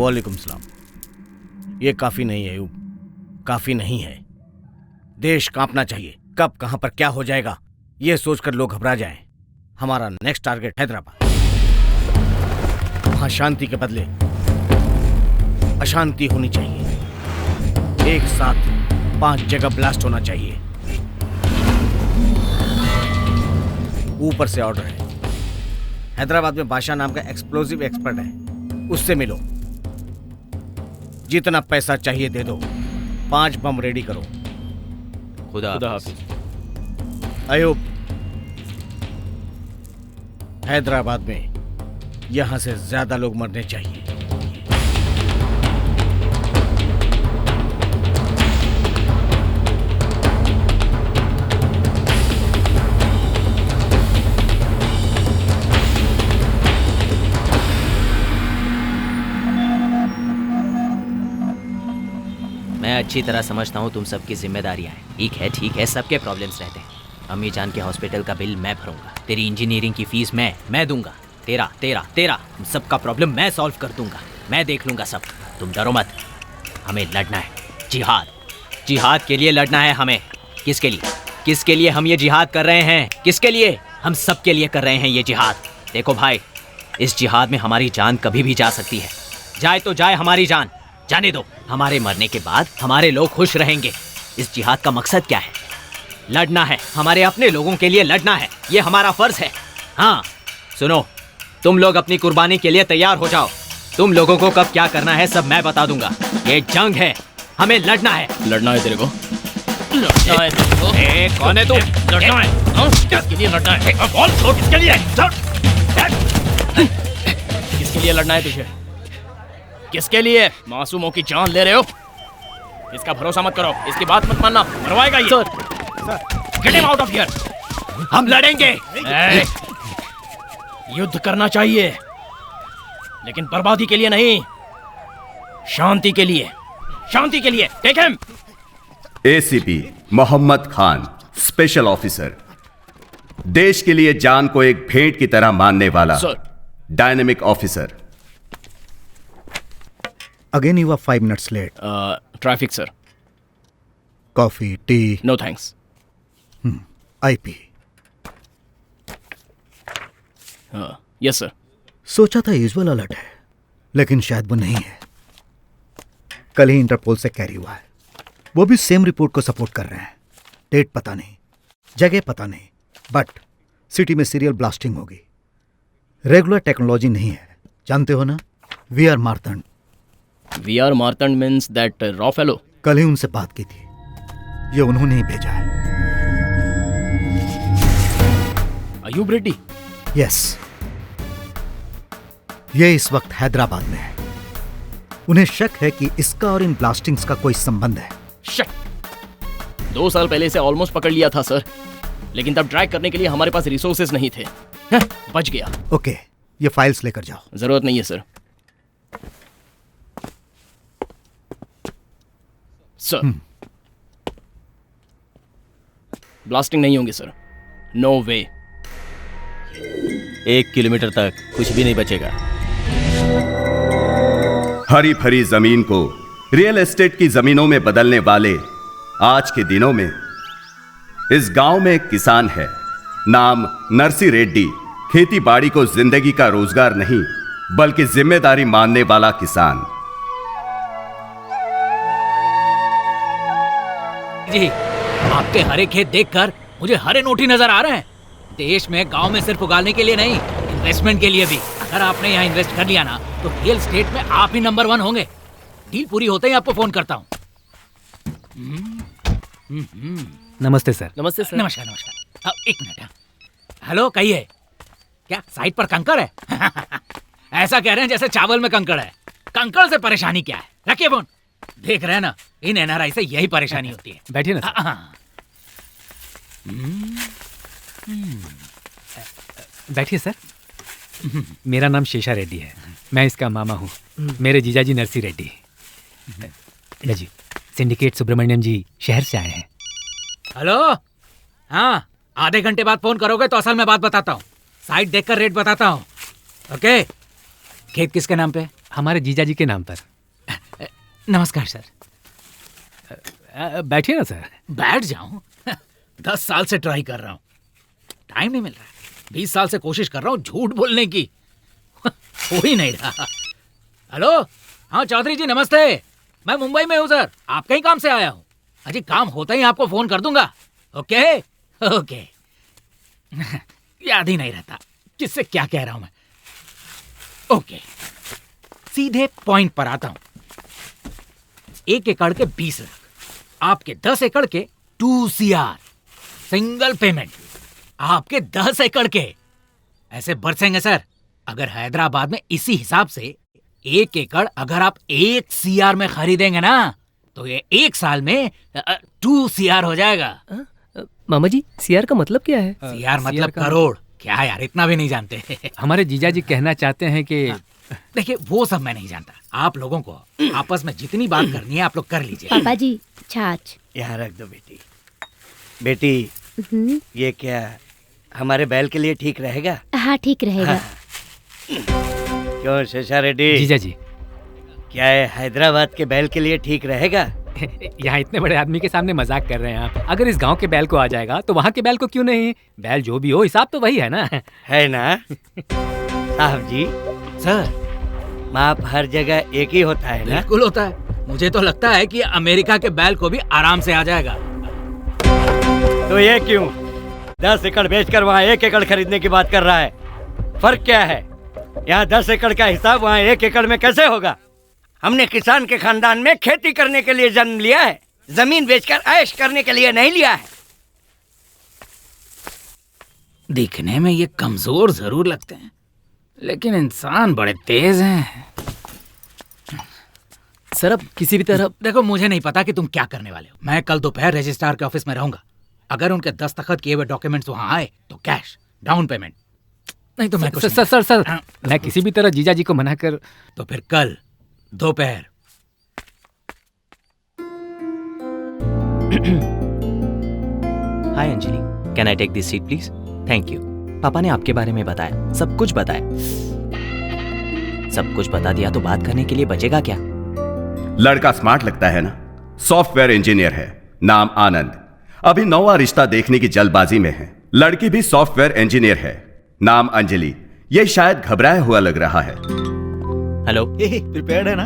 वालेकुम सलाम। ये काफी नहीं है अयूब, काफी नहीं है। देश कांपना चाहिए। कब कहां पर क्या हो जाएगा ये सोचकर लोग घबरा जाएं। हमारा नेक्स्ट टारगेट हैदराबाद। वहां शांति के बदले अशांति होनी चाहिए। एक साथ 5 जगह ब्लास्ट होना चाहिए। ऊपर से ऑर्डर है। हैदराबाद में बादशाह नाम का एक्सप्लोजिव एक्सपर्ट है, उससे मिलो। जितना पैसा चाहिए दे दो। 5 बम रेडी करो। खुदा हाफिज। अयूब, हैदराबाद में यहां से ज्यादा लोग मरने चाहिए। मैं अच्छी तरह समझता हूँ तुम सबकी जिम्मेदारियाँ हैं। ठीक है, सबके प्रॉब्लम्स रहते हैं। अम्मी जान के हॉस्पिटल का बिल मैं भरूंगा, तेरी इंजीनियरिंग की फीस मैं दूंगा, तेरा सबका प्रॉब्लम मैं सॉल्व कर दूंगा। मैं देख लूंगा सब, तुम डरो मत। हमें लड़ना है, जिहाद के लिए लड़ना है हमें। किसके लिए हम ये जिहाद कर रहे हैं? किसके लिए? हम सबके लिए कर रहे हैं ये जिहाद। देखो भाई, इस जिहाद में हमारी जान कभी भी जा सकती है। जाए तो जाए हमारी जान, जाने दो। हमारे मरने के बाद हमारे लोग खुश रहेंगे। इस जिहाद का मकसद क्या है? लड़ना है, हमारे अपने लोगों के लिए लड़ना है। ये हमारा फर्ज है। हाँ सुनो, तुम लोग अपनी कुर्बानी के लिए तैयार हो जाओ। तुम लोगों को कब क्या करना है सब मैं बता दूंगा। ये जंग है, हमें लड़ना है। लड़ना है तेरे को? लड़ना है तेरे को? कौन है तू? लड़ना है? किसके लिए लड़ना है? बोल, किसके लिए? किसके लिए लड़ना है तुझे? किसके लिए? मासूमों की जान ले रहे हो? इसका भरोसा मत करो, इसकी बात मत मानना, मरवाएगा ये। Get him out of here. हम लड़ेंगे। युद्ध करना चाहिए, लेकिन बर्बादी के लिए नहीं, शांति के लिए। Take him. ACP Mohammad Khan, special officer, देश के लिए जान को एक भेंट की तरह मानने वाला dynamic officer. Again you are 5 minutes late. Traffic, sir. Coffee, tea? No thanks. IP. Yes, sir. सोचा था यूजुअल अलर्ट है, लेकिन शायद वो नहीं है। कल ही इंटरपोल से कैरी हुआ है। वो भी सेम रिपोर्ट को सपोर्ट कर रहे हैं। डेट पता नहीं, जगह पता नहीं, बट सिटी में सीरियल ब्लास्टिंग होगी। रेगुलर टेक्नोलॉजी नहीं है, जानते हो ना? VR Martand. VR Martand means that raw fellow. कल ही उनसे बात की थी, ये उन्होंने ही भेजा है। अयूब रेड्डी? यस, ये इस वक्त हैदराबाद में है। उन्हें शक है कि इसका और इन ब्लास्टिंग्स का कोई संबंध है। शक? 2 साल पहले से ऑलमोस्ट पकड़ लिया था सर, लेकिन तब ट्रैक करने के लिए हमारे पास रिसोर्सेज नहीं थे। बच गया। ओके, ये फाइल्स लेकर जाओ। जरूरत नहीं है सर। सर ब्लास्टिंग नहीं होंगे सर, नो वे। 1 किलोमीटर तक कुछ भी नहीं बचेगा। हरी भरी जमीन को रियल एस्टेट की जमीनों में बदलने वाले आज के दिनों में इस गांव में एक किसान है, नाम नरसी रेड्डी। खेती बाड़ी को जिंदगी का रोजगार नहीं बल्कि जिम्मेदारी मानने वाला किसान। जी, आपके हरे खेत देखकर मुझे हरे नोटी नजर आ रहे हैं। देश में गांव में सिर्फ उगाने के लिए नहीं, इन्वेस्टमेंट के लिए भी। अगर आपने यहाँ इन्वेस्ट कर लिया ना तो रियल एस्टेट में आप ही नंबर 1 होंगे। डील पूरी होते ही आपको फोन करता हूँ। नमस्ते सर। नमस्ते सर। नमस्कार। एक मिनट। हेलो, कहिए। क्या साइड पर कंकड़ है? ऐसा कह रहे हैं जैसे चावल में कंकड़ है। कंकड़ से परेशानी क्या है? रखिए फोन। देख रहे हैं ना, इन NRI से यही परेशानी होती है। बैठिए ना। बैठिए सर। मेरा नाम शेषा रेड्डी है, मैं इसका मामा हूँ। मेरे जीजाजी नरसी रेड्डी जी, सिंडिकेट सुब्रमण्यम जी शहर से आए हैं। हेलो, हाँ, आधे घंटे बाद फोन करोगे तो असल में बात बताता हूँ। साइट देखकर रेट बताता हूँ। ओके। खेत किसके नाम पे? हमारे जीजा जी के नाम पर। नमस्कार सर। बैठिए ना सर। बैठ जाऊं? 10 साल से ट्राई कर रहा हूं, टाइम नहीं मिल रहा है। 20 साल से कोशिश कर रहा हूं झूठ बोलने की, हो ही नहीं रहा। हेलो, हाँ चौधरी जी नमस्ते। मैं मुंबई में हूँ सर, आपके ही काम से आया हूँ। अजी काम होता ही आपको फोन कर दूंगा। Okay okay. याद ही नहीं रहता किससे क्या कह रहा हूं मैं। ओके, सीधे पॉइंट पर आता हूं। 1 एकड़ के 20 लाख, आपके 10 एकड़ के 2 CR सिंगल पेमेंट। आपके 10 एकड़ के ऐसे बरसेंगे सर। अगर हैदराबाद में इसी हिसाब से 1 एकड़ अगर आप 1 CR में खरीदेंगे ना, तो ये 1 साल में 2 CR हो जाएगा। मामा जी, सीआर का मतलब क्या है? CR मतलब करोड़। क्या यार, इतना भी नहीं जानते? हमारे जीजा जी कहना चाहते हैं कि देखिए वो सब मैं नहीं जानता। आप लोगों को आपस में जितनी बात करनी है आप लोग कर लीजिए। पापा जी छाछ। यहाँ रख दो बेटी। बेटी, ये क्या हमारे बैल के लिए ठीक रहेगा? हाँ ठीक रहेगा। क्यों शेषा रेड्डी? जीजा जी, क्या है हैदराबाद के बैल के लिए ठीक रहेगा? यहाँ इतने बड़े आदमी के सामने मजाक कर रहे हैं आप। अगर इस गांव के बैल को आ जाएगा तो वहाँ के बैल को क्यों नहीं? बैल जो भी हो, हिसाब तो वही है ना। है ना साहब जी? सर, माप हर जगह एक ही होता है ना? बिल्कुल होता है। मुझे तो लगता है कि अमेरिका के बैल को भी आराम से आ जाएगा। तो ये क्यों 10 एकड़ बेचकर वहाँ 1 एकड़ खरीदने की बात कर रहा है? फर्क क्या है? यहाँ 10 एकड़ का हिसाब वहाँ 1 एकड़ में कैसे होगा? हमने किसान के खानदान में खेती करने के लिए जन्म लिया है, जमीन बेचकर ऐश करने के लिए नहीं लिया है। दिखने में ये कमजोर जरूर लगते हैं, लेकिन इंसान बड़े तेज हैं। सर अब किसी भी तरह देखो, मुझे नहीं पता कि तुम क्या करने वाले हो। मैं कल दोपहर रजिस्ट्रार के ऑफिस में रहूंगा। अगर उनके दस्तखत किए हुए डॉक्यूमेंट्स वहां आए तो कैश डाउन पेमेंट, नहीं तो मैं कुछ सर सर सर मैं किसी भी तरह जीजा जी को मना कर। तो फिर कल दोपहर। Hi Anjali, can I take this seat please? Thank you. पापा ने आपके बारे में बताया, सब कुछ बताया। सब कुछ बता दिया तो बात करने के लिए बचेगा क्या? लड़का स्मार्ट लगता है ना? सॉफ्टवेयर इंजीनियर है, नाम आनंद। अभी नौवां रिश्ता देखने की जल्दबाजी में है। लड़की भी सॉफ्टवेयर इंजीनियर है, नाम अंजलि। ये शायद घबराया हुआ लग रहा है। हेलो, प्रिपेयर्ड है ना?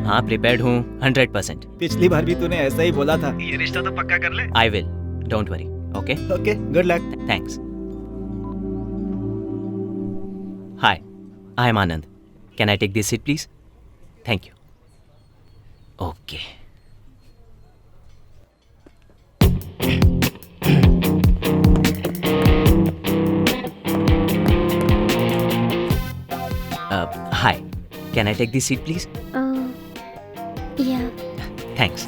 हाँ प्रिपेयर्ड हूँ 100%। पिछली बार भी तूने ऐसा ही बोला था। ये रिश्ता तो पक्का कर ले। I will, don't worry. Okay okay, good luck. Thanks. Hi, I am Anand. Can I take this seat please? Thank you. Okay. Hi, can I take this seat please? Yeah thanks.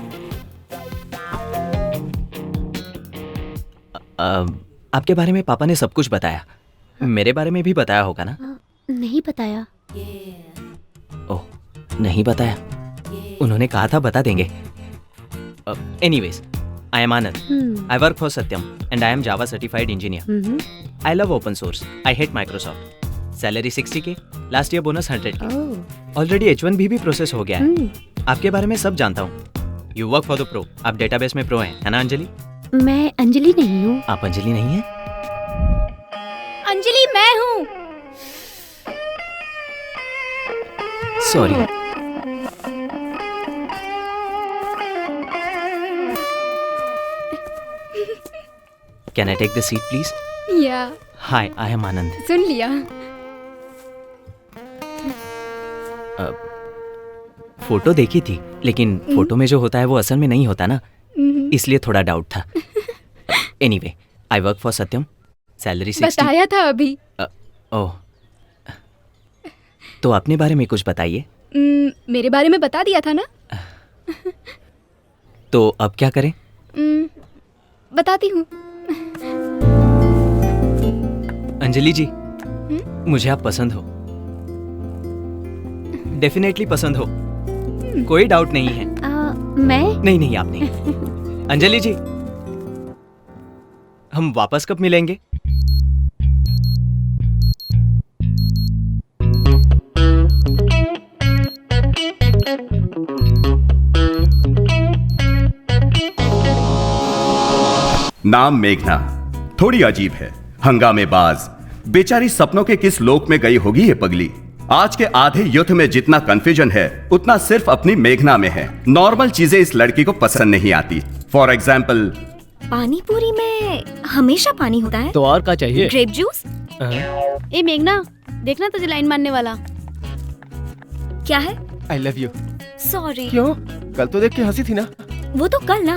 आपके बारे में पापा ने सब कुछ बताया। मेरे बारे में भी बताया होगा ना? नहीं बताया। ओह, नहीं बताया। उन्होंने कहा था बता देंगे। Anyways, I am Anand. I work for Satyam and I am Java certified engineer. I love open source. I hate Microsoft. Salary 60K, last year bonus 100K। Already H1B भी प्रोसेस हो गया है। आपके बारे में सब जानता हूँ। You work for the pro. आप डेटाबेस में प्रो हैं, है ना अंजलि? मैं अंजलि नहीं हूँ। आप अंजलि नहीं हैं? अंजलि मैं हूँ। Sorry. Can I take the seat please? Yeah hi, I am आनंद। सुन लिया। फोटो देखी थी, लेकिन फोटो में जो होता है वो असल में नहीं होता ना, इसलिए थोड़ा डाउट था। Anyway, I work for Satyam. Salary 60। बताया था अभी। ओह, तो अपने बारे में कुछ बताइए। मेरे बारे में बता दिया था ना। तो अब क्या करें? बताती हूँ। अंजलि जी, मुझे आप पसंद हो, डेफिनेटली पसंद हो, कोई डाउट नहीं है। मैं नहीं, आप नहीं। अंजलि जी, हम वापस कब मिलेंगे? नाम मेघना, थोड़ी अजीब है, हंगामेबाज, बेचारी सपनों के किस लोक में गई होगी ये पगली। आज के आधे युद्ध में जितना कंफ्यूजन है उतना सिर्फ अपनी मेघना में है। नॉर्मल चीजें इस लड़की को पसंद नहीं आती। फॉर एग्जाम्पल, पानी पूरी में हमेशा पानी होता है तो और क्या चाहिए? Grape juice. ए मेघना, देखना तुझे लाइन मारने वाला। क्या है? I love you. सॉरी। क्यों? कल तो देख के हंसी थी ना। वो तो कल ना,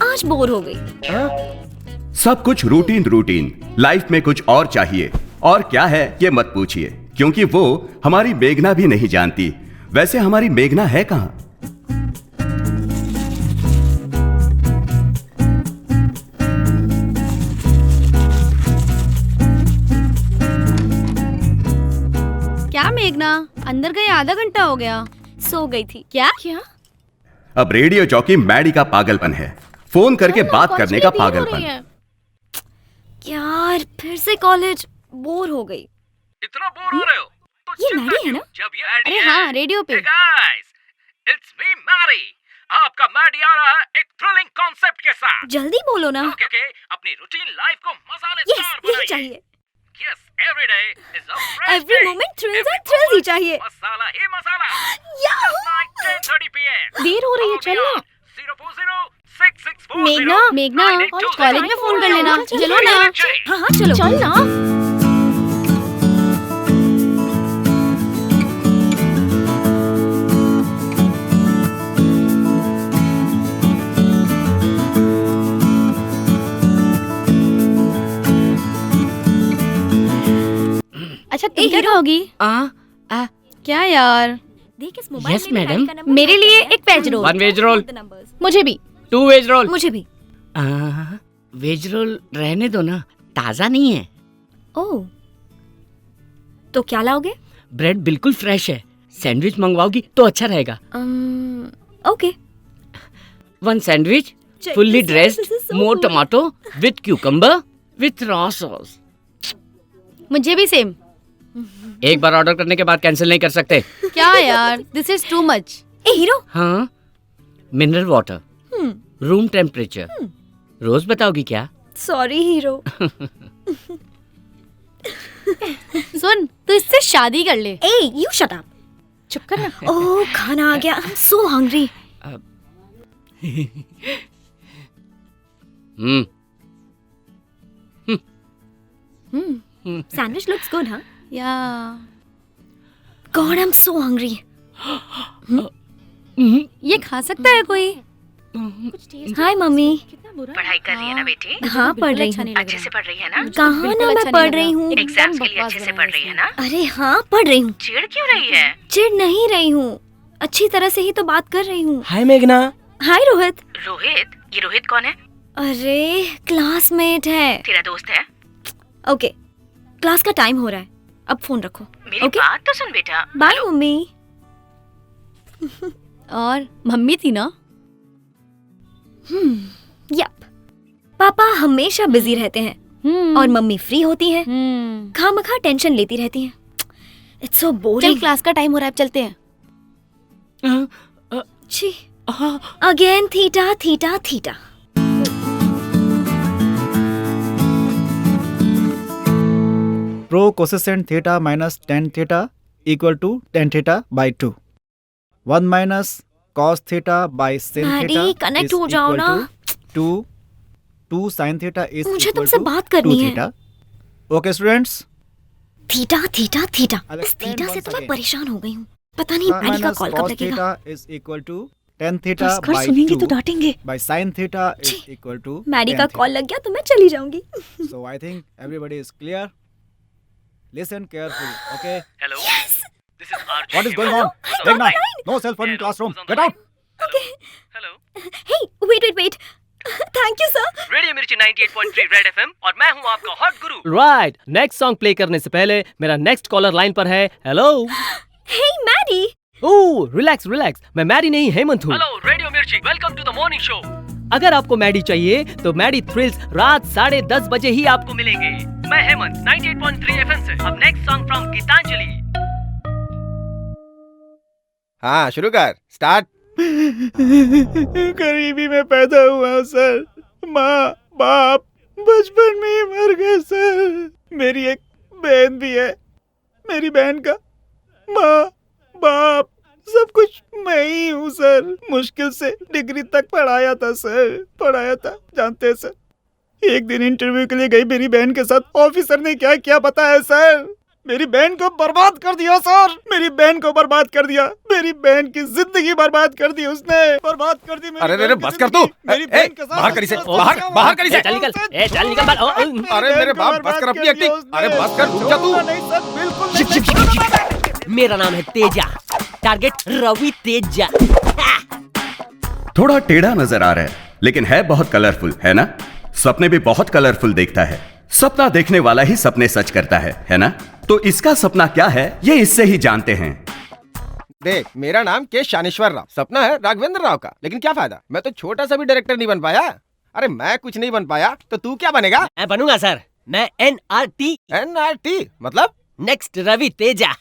आज बोर हो गई। सब कुछ रूटीन रूटीन, लाइफ में कुछ और चाहिए। और क्या है ये मत पूछिए, क्योंकि वो हमारी मेघना भी नहीं जानती। वैसे हमारी मेघना है कहाँ? क्या मेघना, अंदर गए आधा घंटा हो गया। सो गई थी। क्या? अब रेडियो जॉकी मैडी का पागलपन है, फोन करके बात करने का पागलपन। यार फिर से कॉलेज, बोर हो गई। इतना बोर हो रहे हो तो ये मैडी है ना? जब ये अरे हाँ, रेडियो पे। Guys, it's me Maddie. आपका मैडी आ रहा है एक थ्रिलिंग कॉन्सेप्ट के साथ। जल्दी बोलो ना। ओके, अपनी रूटीन लाइफ को मसालेदार यस, बनाइए। यही चाहिए। Yes, every day is a fresh every moment thrills and thrills ही चाहिए। मसाला ही मसाला। याहू! 10:30 PM। देर हो रही है, चल ना। 0406640 मेघना, कॉलेज में फोन कर लेना। चलो ना। हाँ हाँ चलो। चल ना। अच्छा तुम क्या खाओगी? क्या यार? देख इस मोबाइल Yes, में भी madam. गाड़ी का नंबर मेरे लिए एक veg roll. One veg roll. मुझे भी। 2 वेज रोल। मुझे भी। वेज रोल रहने दो ना, ताज़ा नहीं है। ओह, तो क्या लाओगे? ब्रेड बिल्कुल फ्रेश है। सैंडविच मंगवाओगी तो अच्छा रहेगा। Okay. 1 sandwich, Check fully this out, dressed, this is so more good. Tomato with cucumber with raw sauce. मुझे भी सेम। एक बार ऑर्डर करने के बाद कैंसिल नहीं कर सकते। क्या यार, दिस इज टू मच। ए हीरो। हाँ, मिनरल वाटर, रूम टेम्परेचर। रोज बताओगी क्या? Sorry hero. सुन, तू इससे शादी कर ले। ए यू शट अप। चुप कर ना। ओह खाना आ गया। I am so hungry. Sandwich looks good हाँ? या God I am so hungry. ये खा सकता है कोई? हाय मम्मी। पढ़ाई कर रही है ना बेटी? हाँ पढ़ रही हूँ। अच्छे से पढ़ रही है ना? कहाँ ना मैं पढ़ रही हूँ। एग्जाम्स के लिए अच्छे से पढ़ रही है ना? अरे हाँ पढ़ रही हूँ। चिढ़ क्यों रही है? चिढ़ नहीं रही हूँ, अच्छी तरह से ही तो बात कर रही हूँ। हाय मेघना। हाय रोहित। रोहित? ये रोहित कौन है? अरे क्लासमेट है। तेरा दोस्त है? ओके, क्लास का टाइम हो रहा है, अब फोन रखो। मेरी बात तो सुन बेटा। Bye mummy. और मम्मी थी ना? यप, पापा हमेशा बिजी रहते हैं और मम्मी फ्री होती हैं, खामखा टेंशन लेती रहती हैं। It's so boring. चल क्लास का टाइम हो रहा है, अब चलते हैं। छी, again theta theta theta. Prove cosecant theta minus ten theta equal to ten theta by 2। 1 minus cos theta by sin theta connect हो जाओ ना। 2 sin थीटा इज मुझे तुमसे बात करनी है। Okay students. Theta theta theta. I'll इस explain theta से once तो मैं again. परेशान हो गई हूँ। पता नहीं मैडी का कॉल कब लगेगा। Is equal to ten theta by सुनेंगे तो डांटेंगे। By sin theta is equal to Maddy का कॉल लग गया तो मैं चली जाऊंगी। So I think everybody is clear. Listen carefully, okay? Hello. Yes. This is RJ. What is going on? Meghna, no cell phone in classroom. Get out. Okay. Hello. Hey, wait. Thank you, sir. Radio मिर्ची 98.3 red FM और मैं हूँ आपका hot गुरु। Right, next song play करने से पहले मेरा next collar line पर है। Hello. Hey, Maddie. Oh relax, मैं मैडी नहीं हेमंत हूँ। Hello radio Mirchi, welcome to the morning show. अगर आपको मैडी चाहिए तो मैडी थ्रिल्स रात 10:30 बजे ही आपको मिलेंगे। मैं हेमंत 98.3 एफएम से। अब नेक्स्ट सॉन्ग फ्रॉम गीतांजलि। हाँ शुरू कर, स्टार्ट। गरीबी में पैदा हुआ सर, माँ बाप बचपन में ही मर गए सर। मेरी एक बहन भी है। मेरी बहन का माँ बाप सब कुछ मैं ही हूँ सर। मुश्किल से डिग्री तक पढ़ाया था सर, पढ़ाया था। जानते हैं सर, एक दिन इंटरव्यू के लिए गई मेरी बहन के साथ, ऑफिसर ने क्या क्या बताया सर। मेरी बहन को बर्बाद कर दिया सर, मेरी बहन को बर्बाद कर दिया। मेरी बहन की जिंदगी बर्बाद कर दी उसने, बर्बाद कर दी। अरे बस कर तू। मेरी बहन के साथ बाहर कर इसे, बाहर कर इसे। चल निकल, चल निकल बाहर। अरे मेरे बाप बस कर अपनी एक्टिंग। अरे बस कर, रुक जा तू। नहीं सर, बिल्कुल नहीं। मेरा नाम है तेजा, टारगेट रवि तेजा। थोड़ा टेढ़ा नजर आ रहा है, लेकिन है बहुत कलरफुल, है ना? सपने भी बहुत कलरफुल देखता है। सपना देखने वाला ही सपने सच करता है ना? तो इसका सपना क्या है, ये इससे ही जानते हैं। देख, मेरा नाम के शानेश्वर राव, सपना है राघवेंद्र राव का। लेकिन क्या फायदा, मैं तो छोटा सा भी डायरेक्टर नहीं बन पाया। अरे मैं कुछ नहीं बन पाया तो तू क्या बनेगा? मैं बनूंगा सर, मैं NRT। NRT मतलब नेक्स्ट रवि तेजा।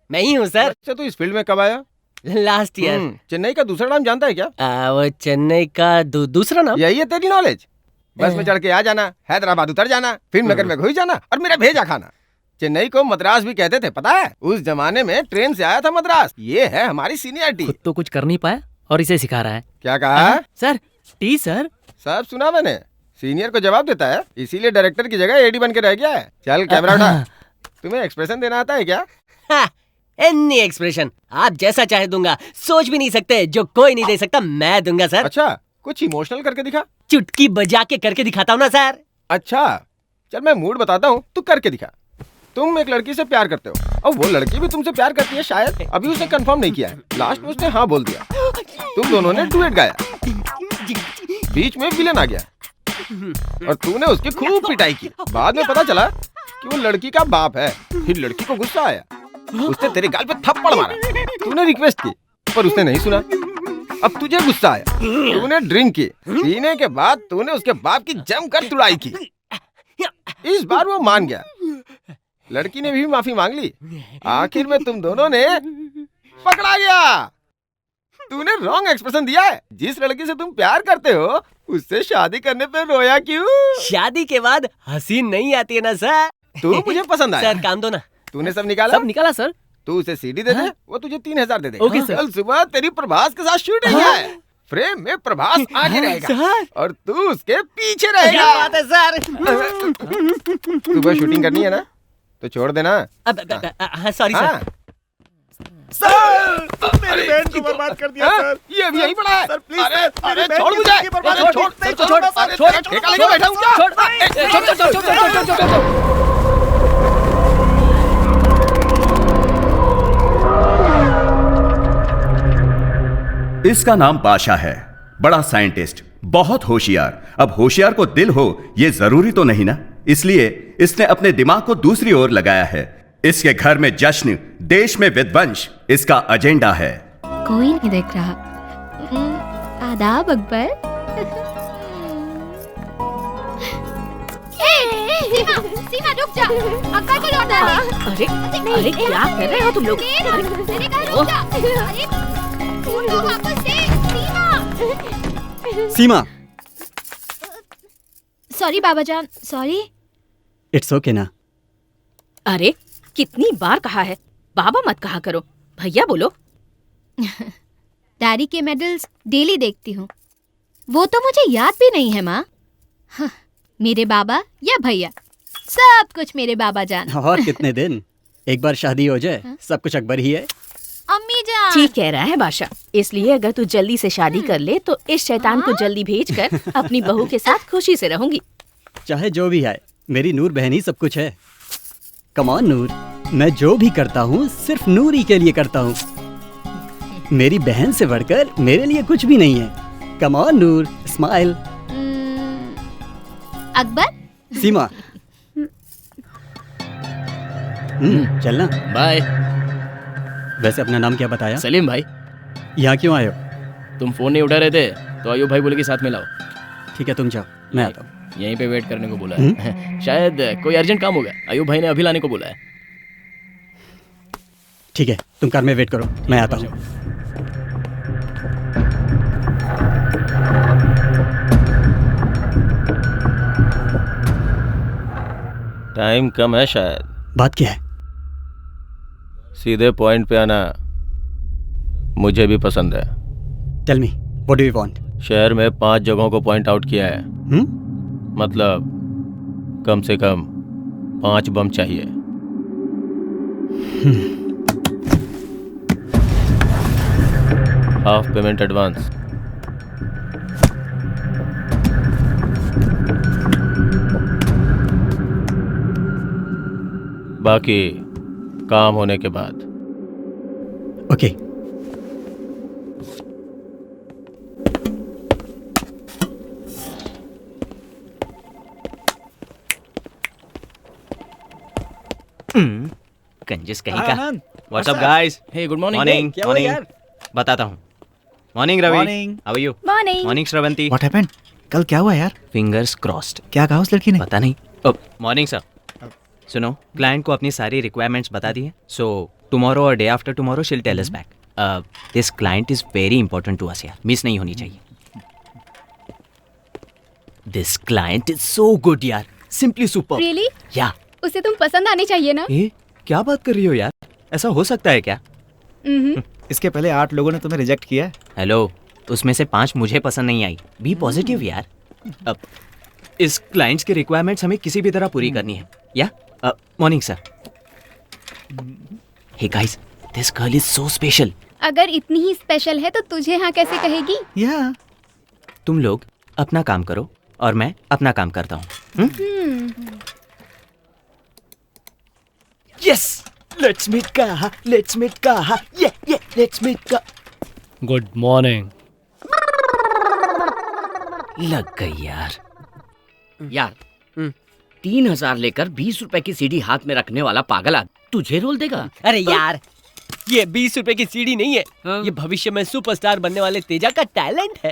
मैं ही हूँ सर। अच्छा, तू इस फील्ड में कब आया? Last year. चेन्नई का दूसरा नाम जानता है क्या? वो चेन्नई का दूसरा नाम यही है तेरी नॉलेज? बस में चढ़ के आ जाना, हैदराबाद उतर जाना, फिल्म नगर में घुस जाना और मेरा भेजा खाना। चेन्नई को मद्रास भी कहते थे, पता है? उस जमाने में ट्रेन से आया था मद्रास। ये है हमारी सीनियरिटी। खुद तो कुछ कर नहीं पाया और इसे सिखा रहा है। क्या कहा? Sir T sir. सब सुना मैंने। सीनियर को जवाब देता है, इसीलिए डायरेक्टर की जगह एडी बन के रह गया है। चल कैमरा उठा। तुम्हें एक्सप्रेशन देना आता है क्या? एनी एक्सप्रेशन आप जैसा चाहे दूंगा। सोच भी नहीं सकते, जो कोई नहीं दे सकता मैं दूंगा सर। अच्छा, कुछ इमोशनल करके दिखा। चुटकी बजा के करके दिखाता हूँ ना सर। अच्छा चल, मैं मूड बताता हूँ, तू करके दिखा। तुम एक लड़की से प्यार करते हो और वो लड़की भी तुमसे प्यार करती है शायद। अभी उसने कंफर्म नहीं किया है, लास्ट में उसने हाँ बोल दिया। तुम दोनों ने डुएट गाया, बीच में विलन आ गया और तूने उसकी खूब पिटाई की। बाद में पता चला कि वो लड़की का बाप है। फिर लड़की को गुस्सा आया, उसने तेरे गाल पे थप्पड़ मारा। तूने रिक्वेस्ट की पर उसने नहीं सुना। अब तुझे गुस्सा आया, तूने ड्रिंक की। पीने के बाद तूने उसके बाप की जमकर तुड़ाई की। इस बार वो मान गया, लड़की ने भी माफी मांग ली। आखिर में तुम दोनों ने पकड़ा गया। तूने रॉन्ग एक्सप्रेशन दिया है। जिस लड़की से तुम प्यार करते हो उससे शादी करने पे रोया क्यों? शादी के बाद हंसी नहीं आती है ना सर। तू मुझे पसंद आया। सर काम दो ना। तूने सब निकाला? सब निकाला सर। तू उसे सीडी दे दे, वो तुझे 3000 दे देगा। Okay sir. कल सुबह तेरी प्रभास के साथ शूटिंग है। फ्रेम में प्रभास आगे रहेगा और तू उसके पीछे रहेगा। क्या बात है सर। सुबह शूटिंग करनी है ना, तो छोड़ देना। Sorry sir. सर मेरी बहन को बर्बाद कर दिया सर। ये अभी यहीं पड़ा है सर प्लीज। अरे छोड़ मुझे। अरे छोड़ ठेका लेके बैठा हूँ क्या? इसका नाम बादशाह है, बड़ा साइंटिस्ट, बहुत होशियार। अब होशियार को दिल हो ये जरूरी तो नहीं ना, इसलिए इसने अपने दिमाग को दूसरी ओर लगाया है। इसके घर में जश्न, देश में विध्वंस, इसका एजेंडा है। कोई नहीं देख रहा। आदाब अकबर। सीमा रुक जा, अक्कर को लौटा दे। अरे क्या कर रहे हो तुम लोग? मैंने कहा रुक जा। अरे फोन को वापस दे। सीमा। सॉरी बाबा जान, सॉरी। इट्स ओके ना। अरे कितनी बार कहा है, बाबा मत कहा करो, भैया बोलो। डैडी के मेडल्स डेली देखती हूँ, वो तो मुझे याद भी नहीं है माँ। हाँ, मेरे बाबा या भैया, सब कुछ मेरे बाबा जान। और कितने दिन, एक बार शादी हो जाए सब कुछ अकबर ही है। अम्मी जान। ठीक कह रहा है बादशाह, इसलिए अगर तू जल्दी से शादी कर ले तो इस शैतान को जल्दी भेजकर अपनी बहू के साथ खुशी से रहूंगी। चाहे जो भी आए, मेरी नूर बहन ही सब कुछ है। कम ऑन नूर, मैं जो भी करता हूँ सिर्फ नूर ही के लिए करता हूँ। मेरी बहन से बढ़कर मेरे लिए कुछ भी नहीं है। Come on Noor, smile. Akbar. Seema. चलना। बाय। वैसे अपना नाम क्या बताया? सलीम भाई। यहाँ क्यों आए हो? तुम फोन नहीं उठा रहे थे तो अयूब भाई बोले कि साथ में लाओ। ठीक है तुम जाओ, मैं आता हूँ। यहीं पे वेट करने को बोला है। शायद कोई अर्जेंट काम होगा, अयूब भाई ने अभी लाने को बोला है। ठीक है तुम कार में वेट करो, मैं आता हूँ। टाइम कम है शायद। बात क्या है? सीधे पॉइंट पे आना मुझे भी पसंद है। Tell me, what do you want? शहर में 5 जगहों को पॉइंट आउट किया है। मतलब कम से कम 5 बम चाहिए। Half payment advance. बाकी काम होने के बाद। ओके। कंजूस कहीं का। What's up guys? Hey good morning. Morning क्या हुआ यार? बताता हूँ। Morning Ravi. Morning. How are you? Morning. Morning Shravanti. What happened? कल क्या हुआ यार? Fingers crossed. क्या कहा उस लड़की ने? पता नहीं। Morning sir. सुनो, क्लाइंट को अपनी सारी रिक्वायरमेंट्स बता दी है। सो टुमारो और day after tomorrow she will tell us back. This client is very important to us यार, मिस नहीं होनी चाहिए। This client is so good यार, सिंपली सुपर। रियली? या उसे तुम पसंद आनी चाहिए ना? ए, क्या बात कर रही हो यार? ऐसा हो सकता है क्या? इसके पहले 8 लोगों ने तुम्हें रिजेक्ट किया है। हेलो, उसमें से 5 मुझे पसंद नहीं आई। बी पॉजिटिव यार। अब इस क्लाइंट्स की रिक्वायरमेंट्स हमें किसी भी तरह पूरी करनी है। या morning sir. Hey guys, this girl is so special. अगर इतनी ही स्पेशल है तो तुझे हाँ कैसे कहेगी? या तुम लोग अपना काम करो और मैं अपना काम करता हूँ। यस, लेट्स मीट काहा, लेट्स मीट काहा, ये लेट्स मीट का। Good morning. लग गई यार। यार 3,000 लेकर 20 रुपए की सीडी हाथ में रखने वाला पागल तुझे रोल देगा? अरे यार, ये 20 रुपए की सीडी नहीं है। ये भविष्य में सुपरस्टार बनने वाले तेजा का टैलेंट है।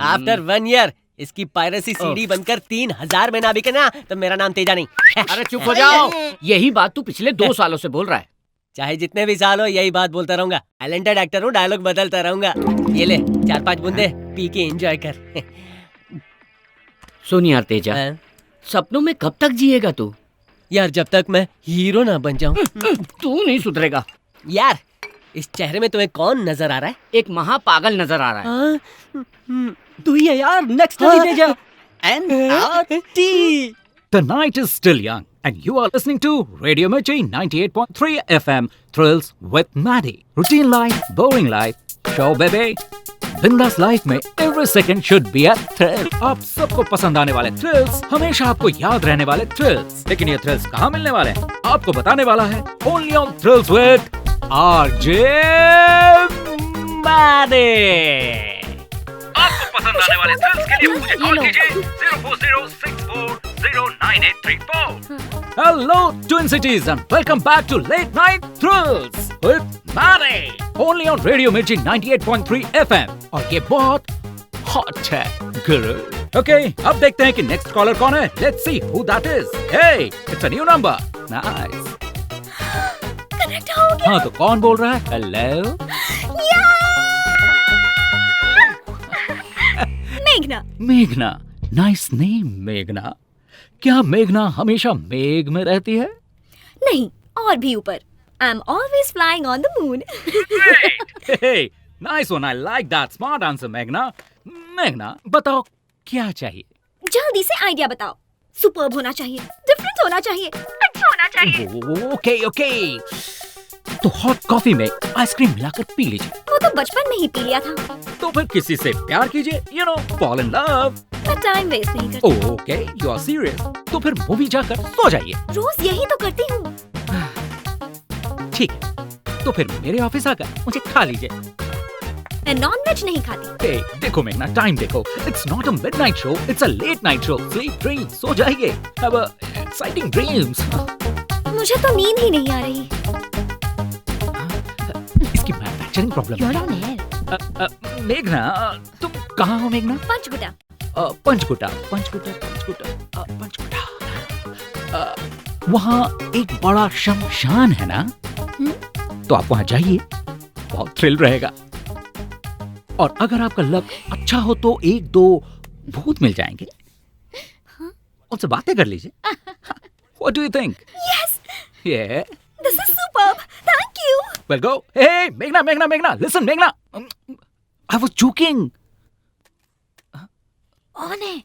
आफ्टर 1 ईयर इसकी पायरेसी सीडी बनकर 3,000 में ना बिके ना तो मेरा नाम तेजा नहीं। अरे चुप हो जाओ। यही बात तू पिछले 2 सालों से बोल रहा है। चाहे जितने भी साल हो यही बात बोलता रहूंगा। टैलेंटेड एक्टर हूँ, डायलॉग बदलता रहूंगा। ये ले 4-5 बूंदे पी के एंजॉय कर। सुन यार तेजा, सपनों में कब तक जिएगा तू? यार जब तक मैं हीरो ना बन जाऊं। तू नहीं सुधरेगा। यार इस चेहरे में तुम्हें कौन नजर आ रहा है? एक महा पागल नजर आ रहा है। तू ही है यार, next Teja. NRT. The night is still young, and you are listening to Radio Mirchi 98.3 FM. Thrills with Maddie. Routine life, boring life, show baby. बिंदास लाइफ में every second should be a thrill. आप सबको पसंद आने वाले thrills, हमेशा आपको याद रहने वाले थ्रिल्स। लेकिन ये थ्रिल्स कहाँ मिलने वाले हैं? आपको बताने वाला है Only on Thrills with RJ Maddie. आपको पसंद आने वाले थ्रिल्स के लिए मुझे कॉल कीजिए 04064098834. Hello Twin Cities and welcome back to Late Night Thrills with Maddie. Only on Radio Mirchi 98.3 FM. और ये बहुत hot है गुरु. Okay, अब देखते हैं कि next caller कौन है. Let's see who that is. Hey, it's a new number. Nice. Connect हो गया। हाँ तो कौन बोल रहा है? Hello. मेघना। मेघना, नाइस नेम मेघना। क्या मेघना हमेशा मेघ में रहती है? नहीं, और भी ऊपर। I'm always flying on the moon. Hey, nice one. I like that smart answer, मेघना. मेघना, बताओ क्या चाहिए? जल्दी से आइडिया बताओ। सुपर्ब होना चाहिए, डिफरेंट होना चाहिए, अच्छा होना चाहिए। Okay okay. तो हॉट कॉफी में आइसक्रीम मिलाकर पी लीजिए। वो तो बचपन में ही पी लिया था। तो फिर किसी से प्यार कीजिए, you know, fall in love. मैं टाइम वेस्ट नहीं करती। Okay, you are serious. तो फिर मूवी जाकर सो जाइए। रोज यही तो करती हूँ। ठीक है, तो फिर मेरे ऑफिस आकर मुझे खा लीजिए। मैं नॉन-वेज नहीं खाती। Hey, देखो मेघना, टाइम देखो। It's not a midnight show, it's a late night show. Sleep, dream, सो जाइए। Have a exciting dreams. मुझे तो नींद ही नहीं आ रही। इसकी मैन्युफैक्चरिंग प्रॉब्लम है। मेघना, तुम कहाँ हो मेघना? पंचकुटा। पंचकुटा। वहाँ एक बड़ा शमशान है ना? तो आप वहाँ जाइए, बहुत थ्रिल रहेगा। और अगर आपका लक अच्छा हो तो 1-2 भूत मिल जाएंगे। उनसे बातें कर लीजिए। What do you think? Yes, Yeah. this is superb. Thank you. Well, go. Hey, Meghna. Listen, Meghna. I was joking. On है.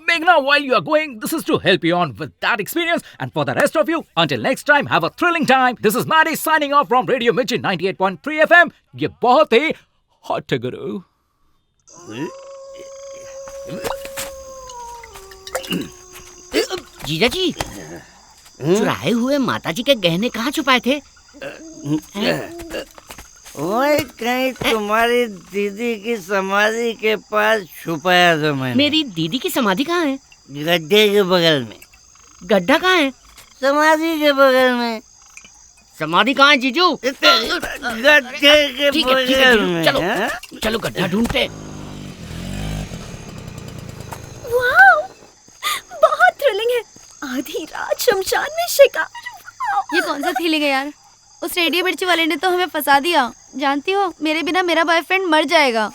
Meghna, while you are going, this is to help you on with that experience. And for the rest of you, until next time, have a thrilling time. This is Maddie signing off from Radio Mirchi 98.3 FM. ये बहुत ही hot है गुरु. जीजा जी, चुराए हुए माताजी के गहने कहाँ छुपाए थे? वही कहीं तुम्हारी दीदी की समाधि के पास छुपाया था मैंने। मेरी दीदी की समाधि कहाँ है? गड्ढे के बगल में। गड्ढा कहाँ है? समाधि के बगल में। समाधि कहाँ है जीजू? गड्ढे के बगल में। चलो चलो गड्ढा ढूंढते। वाओ, बहुत थ्रिलिंग है। आधी रात शमशान में शिकार। ये कौन सा फीलिंग है यार? उस रेडियो मिर्ची वाले ने तो हमें फंसा दिया। जानती हो, मेरे बिना मेरा बॉयफ्रेंड मर जाएगा।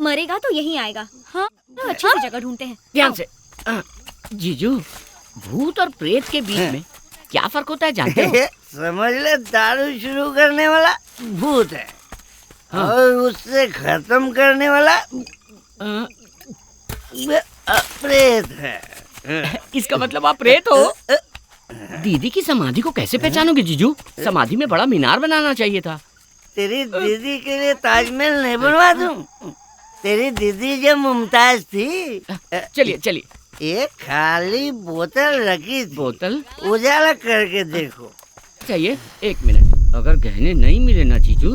मरेगा तो यहीं आएगा। हाँ, अच्छी सी जगह ढूंढते हैं। ध्यान से। जीजू, भूत और प्रेत के बीच में क्या फर्क होता है जानते हो? समझ ले, दारू शुरू करने वाला भूत है। हाँ। और उससे खत्म करने वाला प्रेत है। इसका मतलब आप प्रेत हो? दीदी की समाधि को कैसे पहचानोगे जीजू? समाधि में बड़ा मीनार बनाना चाहिए था। तेरी दीदी के लिए ताजमहल नहीं बनवा दूं? तेरी दीदी जब मुमताज थी। चलिए चलिए। एक खाली बोतल रखी थी। बोतल? उजाला करके देखो। चाहिए 1 मिनट। अगर गहने नहीं मिले ना जीजू।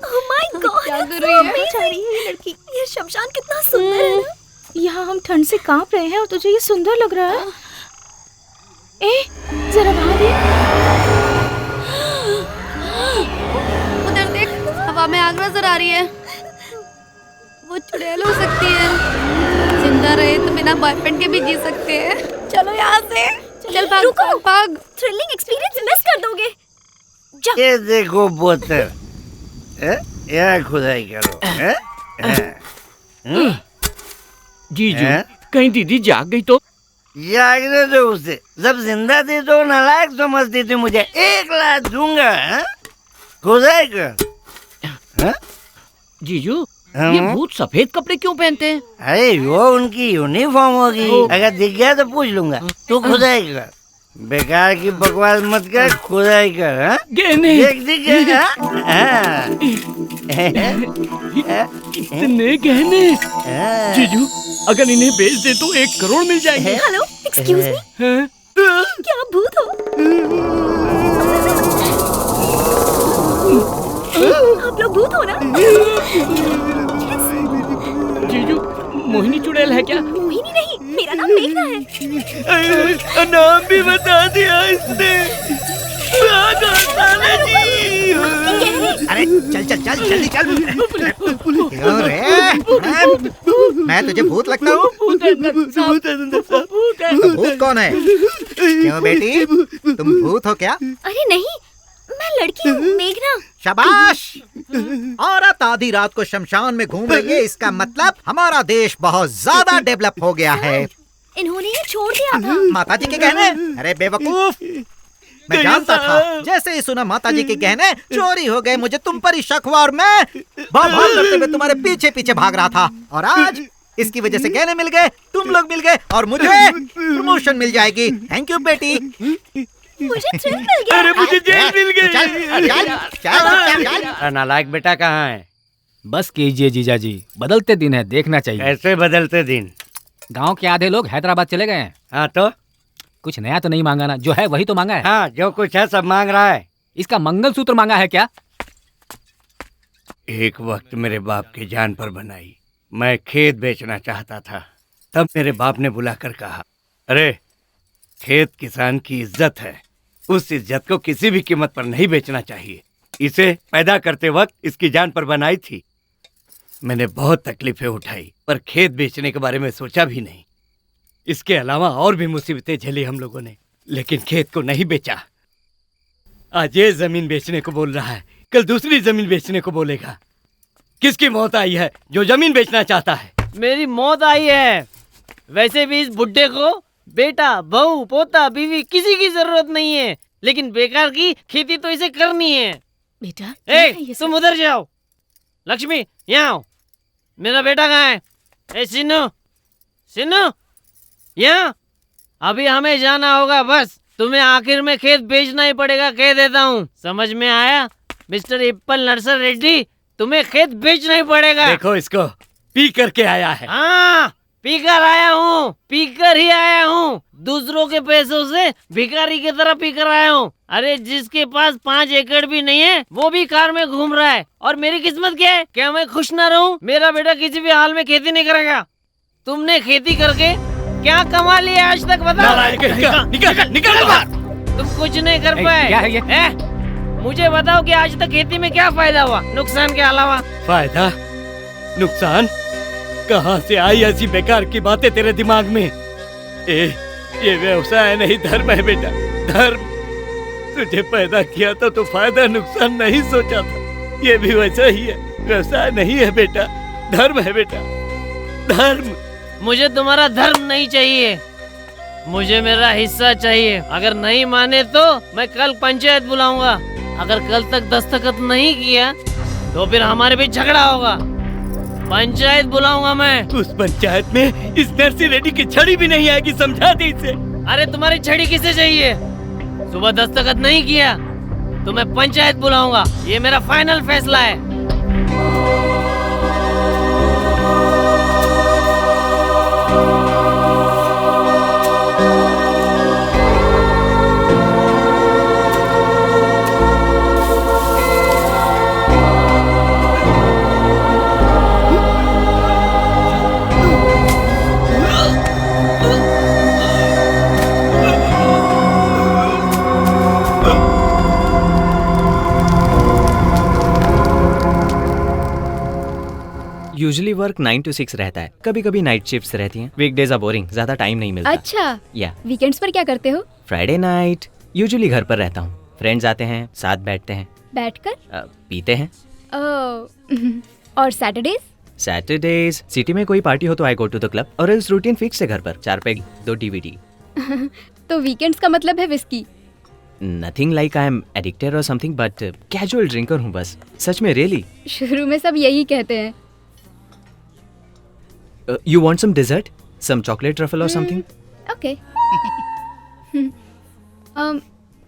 Oh my God, क्या कर रही है ये लड़की? ये शमशान कितना सुंदर है ना? यहाँ हम ठंड से कांप रहे हैं और तुझे ये सुंदर लग रहा है। ए, जरा बाहर देख। उधर देख, हवा में आग नजर आ रही है। वो चुड़ैल हो सकती है। जिंदा रहे तो बिना बॉयफ्रेंड के भी जी सकते हैं। चलो यहाँ से। चल भाग, रुको। भाग। थ्रिलिंग एक्सपीरियंस मिस कर दोगे। ये देखो बोतल। यहाँ खुदाई करो। जीजू, कहीं दीदी जाग गई तो? जागने दो उसे। जब जिंदा थी तो नालायक समझती थी मुझे। 1 लाख दूंगा। खुदाई कर। जीजू, ये भूत सफेद कपड़े क्यों पहनते हैं? अरे वो उनकी यूनिफॉर्म होगी। अगर दिख गया तो पूछ लूंगा। तू खुदाई कर। बेकार की बकवास मत कर, खुदाई कर। गहने दिख गया। इतने गहने। जीजू, अगर इन्हें बेच दे तो 1 करोड़ मिल जाएंगे। Hello, excuse me. क्या आप भूत हो? आप लोग भूत हो ना? जीजू, मोहिनी चुड़ैल है क्या? मोहिनी नहीं, मेरा नाम मेघना है। नाम भी बता दिया इसने। अरे चल चल चल जल्दी चल। क्यों रे? मैं तुझे भूत लगता हूँ? भूत कौन है? क्यों बेटी, तुम भूत हो क्या? अरे नहीं, मैं लड़की हूँ, मेघना। शाबाश। औरत आधी रात को शमशान में घूम रही है, इसका मतलब हमारा देश बहुत ज्यादा डेवलप हो गया है। इन्होंने ये छोड़ दिया था। माताजी के गहने? अरे बेवकूफ, मैं जानता था। जैसे ही सुना माताजी के गहने चोरी हो गए, मुझे तुम पर ही शक हुआ और मैं भाग करते हुए तुम्हारे पीछे पीछे भाग रहा था। और आज इसकी वजह से गहने मिल गए, तुम लोग मिल गए और मुझे प्रमोशन मिल जाएगी। थैंक यू बेटी। मुझे थ्रिल मिल गया। अरे मुझे जेल मिल गई। चल। नालायक बेटा कहाँ है? बस कीजिए जीजा जी, बदलते दिन है, देखना चाहिए। कैसे बदलते दिन? गांव के आधे लोग हैदराबाद चले गए हैं। हाँ तो कुछ नया तो नहीं मांगा ना? जो है वही तो मांगा है। हाँ, जो कुछ है सब मांग रहा है। इसका मंगलसूत्र मांगा है क्या? एक वक्त मेरे बाप की जान पर बनाई। मैं खेत बेचना चाहता था, तब मेरे बाप ने बुलाकर कहा, अरे खेत किसान की इज्जत है, उस इज्जत को किसी भी कीमत पर नहीं बेचना चाहिए। इसे पैदा करते वक्त इसकी जान पर बनाई थी। मैंने बहुत तकलीफें उठाई, पर खेत बेचने के बारे में सोचा भी नहीं। इसके अलावा और भी मुसीबतें झेली हम लोगों ने, लेकिन खेत को नहीं बेचा। आज ये जमीन बेचने को बोल रहा है, कल दूसरी जमीन बेचने को बोलेगा। किसकी मौत आई है जो जमीन बेचना चाहता है? मेरी मौत आई है। वैसे भी इस बुड्ढे को बेटा, बहू, पोता, बीवी किसी की जरूरत नहीं है, लेकिन बेकार की खेती तो इसे करनी है। बेटा तुम उधर जाओ। लक्ष्मी यहाँ आओ। मेरा बेटा कहाँ है? ए सिन्नू, सिन्नू यहाँ। अभी हमें जाना होगा, बस तुम्हें आखिर में खेत बेचना ही पड़ेगा, कह देता हूँ। समझ में आया मिस्टर एप्पल नर्सर रेड्डी? तुम्हें खेत बेचना ही पड़ेगा। देखो इसको, पी करके आया है। हाँ, पीकर आया हूँ, पीकर ही आया हूँ। दूसरों के पैसों से भिखारी की तरह पीकर आया हूँ। अरे जिसके पास 5 एकड़ भी नहीं है वो भी कार में घूम रहा है। और मेरी किस्मत क्या है? क्या मैं खुश ना रहूं? मेरा बेटा किसी भी हाल में खेती नहीं करेगा। तुमने खेती करके क्या कमा लिया आज तक, बताओ? निकल बाहर। तुम कुछ नहीं कर पाए। क्या है ये? मुझे बताओ कि आज तक खेती में क्या फायदा हुआ, नुकसान के अलावा? फायदा नुकसान कहाँ से आई ऐसी बेकार की बातें तेरे दिमाग में? ये व्यवसाय नहीं, धर्म है बेटा, धर्म। तुझे पैदा किया था तो फायदा नुकसान नहीं सोचा था। ये भी वैसा ही है, व्यवसाय नहीं है बेटा, धर्म है बेटा, धर्म। मुझे तुम्हारा धर्म नहीं चाहिए, मुझे मेरा हिस्सा चाहिए। अगर नहीं माने तो मैं कल पंचायत बुलाऊंगा। अगर कल तक दस्तखत नहीं किया तो फिर हमारे बीच झगड़ा होगा। पंचायत बुलाऊंगा मैं। उस पंचायत में इस नर्सी रेड्डी की छड़ी भी नहीं आएगी, समझा दे इसे। अरे तुम्हारी छड़ी किसे चाहिए? सुबह दस्तखत नहीं किया तो मैं पंचायत बुलाऊंगा। ये मेरा फाइनल फैसला है। यूजुअली वर्क 9 to 6 रहता है, कभी कभी नाइट शिफ्ट्स रहती हैं। वीकडेज आर बोरिंग, ज्यादा टाइम नहीं मिलता। अच्छा, या वीकेंड्स पर क्या करते हो? फ्राइडे नाइट यूजुअली घर पर रहता हूँ। फ्रेंड्स आते हैं, साथ बैठते हैं, बैठकर पीते हैं। और सैटरडेज? सैटरडेज सिटी में कोई पार्टी हो तो आई गो टू द क्लब, और इस रूटीन फिक्स है घर पर। 4 पैग 2 DVD। तो वीकेंड्स का मतलब है whisky? Nothing like I am addicted और समथिंग, बट कैजुअल ड्रिंकर हूँ बस। सच में, रियली। शुरू में सब यही कहते हैं। You want some dessert? Some chocolate truffle or something? Okay.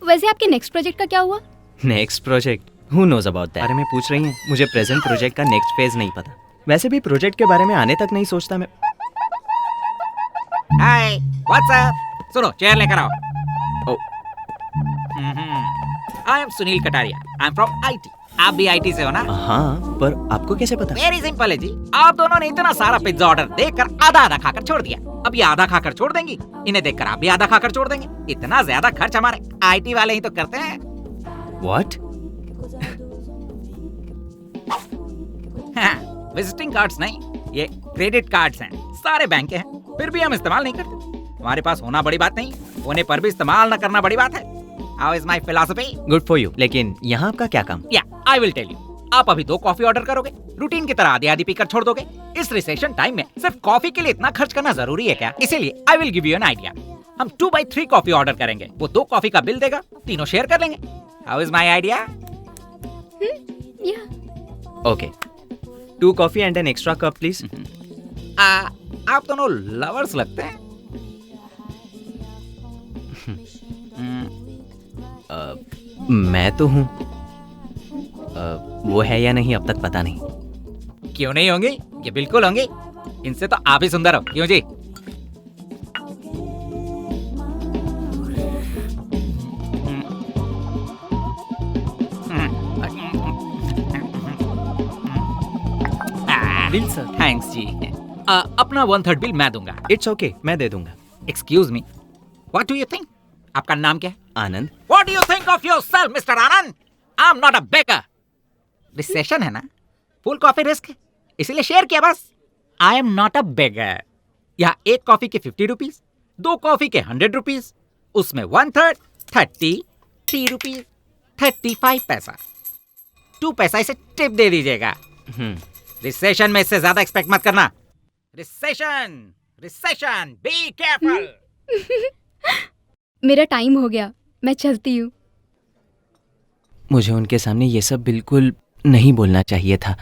वैसे आपके नेक्स्ट प्रोजेक्ट का क्या हुआ? Next project? Who knows about that? बारे में पूछ रही हैं? मुझे प्रेजेंट प्रोजेक्ट का नेक्स्ट फेज नहीं पता। वैसे भी प्रोजेक्ट के बारे में आने तक नहीं सोचता मैं। हाय, व्हाट्स अप? सुनो, चेयर लेकर आओ। I am Sunil Kataria, I am from IT। आप भी IT से हो ना? हाँ, पर आपको कैसे पता? वेरी सिंपल है जी। आप दोनों ने इतना सारा पिज्जा ऑर्डर देकर आधा आधा खाकर छोड़ दिया। अब ये आधा खाकर छोड़ देंगी, इन्हें देखकर आप भी आधा खाकर छोड़ देंगे। इतना ज्यादा खर्च हमारे IT वाले ही तो करते हैं। What? विजिटिंग कार्ड्स नहीं, ये क्रेडिट कार्ड्स हैं। सारे बैंक के हैं, फिर भी हम इस्तेमाल नहीं करते। हमारे पास होना बड़ी बात नहीं, होने पर भी इस्तेमाल न करना बड़ी बात है। How is my philosophy? Good for you. लेकिन यहाँ आपका क्या काम? I will tell you. आप अभी 2 कॉफी ऑर्डर करोगे, रूटीन की तरह आधी आधी पीकर छोड़ दोगे। इस रिसेशन टाइम में सिर्फ कॉफी के लिए इतना खर्च करना जरूरी है क्या? इसीलिए I will give you an idea. हम 2/3 कॉफी ऑर्डर करेंगे, वो 2 कॉफी का बिल देगा, तीनों शेयर कर लेंगे। How is my idea? Okay. 2 coffee and an extra cup, please. आप दोनों लवर्स लगते हैं। मैं तो हूँ, वो है या नहीं अब तक पता नहीं। क्यों नहीं होंगे? ये बिल्कुल होंगे। इनसे तो आप ही सुंदर हो, क्यों जी? Bill sir. थैंक्स जी। अपना 1/3 बिल मैं दूंगा। इट्स ओके, मैं दे दूंगा। Excuse me, what do you think? आपका नाम क्या है? आनंद। What do you think of yourself, Mr. Anand? I'm not a beggar. Recession है ना, फुल कॉफी रिस्क है, इसीलिए शेयर किया बस। I am not a beggar. यहाँ 1 कॉफी के 50 रुपीज, 2 कॉफी के 100 रुपीज, उसमें 1/3 33 रुपीज 35 पैसा, 2 पैसा इसे टिप दे दीजिएगा। रिसेशन में इससे ज्यादा एक्सपेक्ट मत करना। Recession, recession, be careful. मेरा टाइम हो गया, मैं चलती हूँ। मुझे उनके सामने ये सब बिल्कुल नहीं बोलना चाहिए था।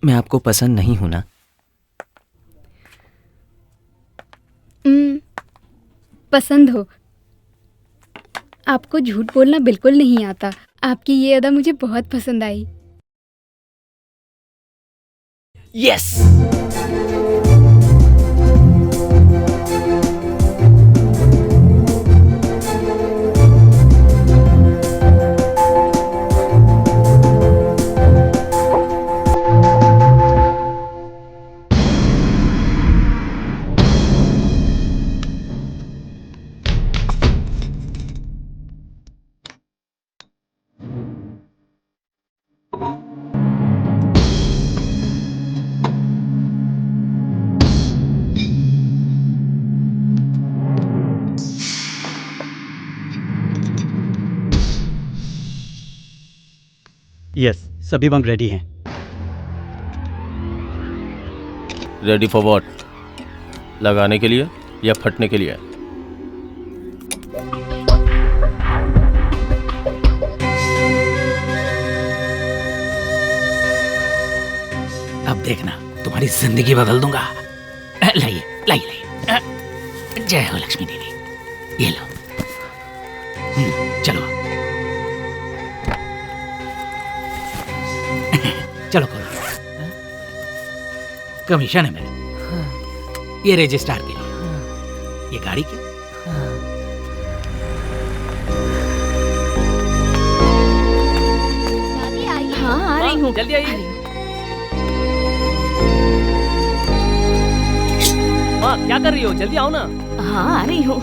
मैं आपको पसंद नहीं हूं ना? पसंद हो। आपको झूठ बोलना बिल्कुल नहीं आता। आपकी ये अदा मुझे बहुत पसंद आई। यस। यस, सभी बम रेडी हैं। Ready for what? लगाने के लिए या फटने के लिए? अब देखना, तुम्हारी जिंदगी बदल दूंगा। लाइए लाइए लाइए। जय हो लक्ष्मी देवी। ये लो। चलो चलो खोलो। कमीशन है मेरा। ये रजिस्ट्रार के लिए, ये गाड़ी की। हाँ आ रही हूँ। जल्दी आइए। माँ क्या कर रही हो? जल्दी आओ ना। हाँ आ रही हूँ।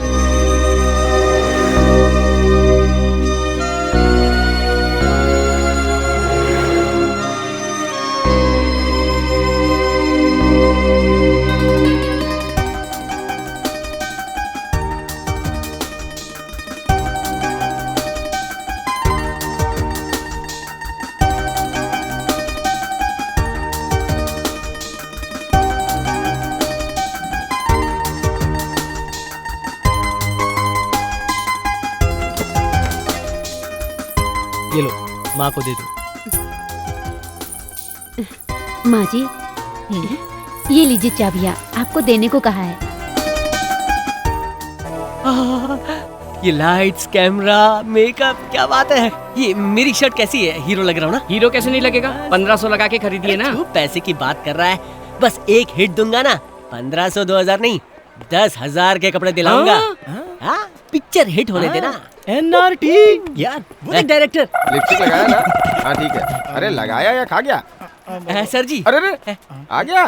ये लो, माँ को दे दो। माँ जी, ये लीजिए चाबियाँ, आपको देने को कहा है। ये लाइट्स, कैमरा, मेकअप, क्या बात है। ये मेरी शर्ट कैसी है? हीरो लग रहा हूँ ना? हीरो कैसे नहीं लगेगा? 1500 लगा के खरीदिए ना। तू पैसे की बात कर रहा है? बस एक हिट दूंगा ना, 1500 2000 नहीं, 10,000 के कपड़े दिलाऊंगा। हाँ, पिक्चर हिट होने देना। NRT यार, वो डायरेक्टर। लिपस्टिक लगाया ना? हाँ ठीक है। अरे लगाया या खा गया? सर जी। अरे अरे आ गया।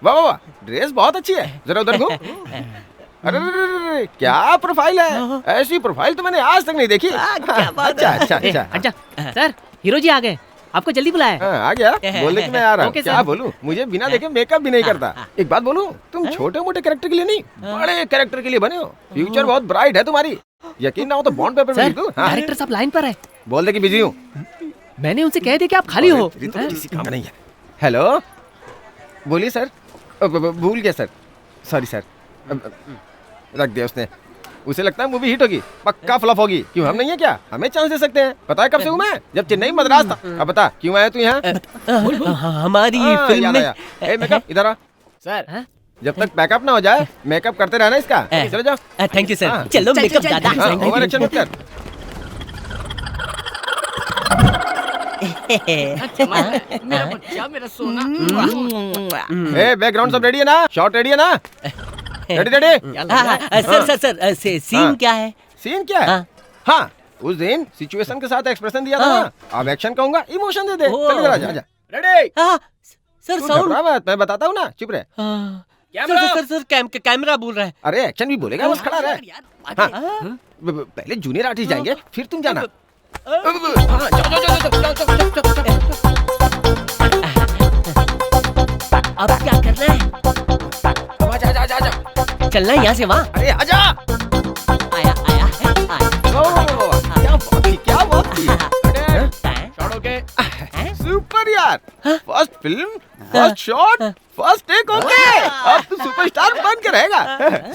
वाह वाह वाह, ड्रेस बहुत अच्छी है। जरा उधर घूम। अरे अरे क्या प्रोफाइल है? ऐसी प्रोफाइल तो मैंने आज तक नहीं देखी। क्या बात है। अच्छा अच्छा अच्छा सर, हीरो जी आ गए, आपको जल्दी बुलाया। आ गया? बोले कि मैं आ रहा हूँ। ओके क्या सर। बोलूं? मुझे बिना देखे मेकअप भी नहीं करता। एक बात बोलूं, तुम छोटे मोटे कैरेक्टर के लिए नहीं, बड़े कैरेक्टर के लिए बने हो। फ्यूचर बहुत ब्राइट है तुम्हारी। यकीन ना हो तो बॉन्ड पेपर में लिख दूं। डायरेक्टर साहब लाइन पर है। बोल दे कि बिजी हूँ। मैंने उनसे कह दिया कि आप खाली हो। किसी काम नहीं है। हेलो, बोलिए सर। भूल गया सर, सॉरी सर। रख दिया उसने। उसे लगता है मूवी हिट होगी, पक्का फ्लॉप होगी। क्यों, हम नहीं है क्या? हमें चांस दे सकते हैं। पता है कब से हूँ मैं? जब चेन्नई मद्रास था। अब बता क्यों आया तू यहाँ? हमारी फिल्म में। मेकअप इधर आ सर। जब तक बैकअप ना हो जाए मेकअप करते रहना इसका। चलो जाओ। Thank you sir. चलो मेकअप दादा। ओवर एक्शन मत कर। मेरा बच्चा, मेरा सोना। बैकग्राउंड सब रेडी है ना? शॉट रेडी है ना? Ready ready. Sir sir sir, scene क्या है? सीन क्या है? हाँ, उस दिन सिचुएशन के साथ एक्सप्रेशन दिया था ना, अब एक्शन कहूंगा, इमोशन दे दे। चल इधर आजा। रेडी? Sir sound. मैं बताता हूँ ना, चुप रहे। सर सर सर, कैमरा बोल रहा है। अरे एक्शन भी बोलेगा, बस खड़ा रहे। हाँ, पहले जूनियर आर्टिस्ट जाएंगे, फिर तुम जाना। अब क्या करना है? चलना है यहाँ से वहाँ। अरे आजा। आया आया क्या बात थी, क्या बात थी। सुपर यार। First film, first shot, first take, okay. अब तू सुपरस्टार बन के रहेगा।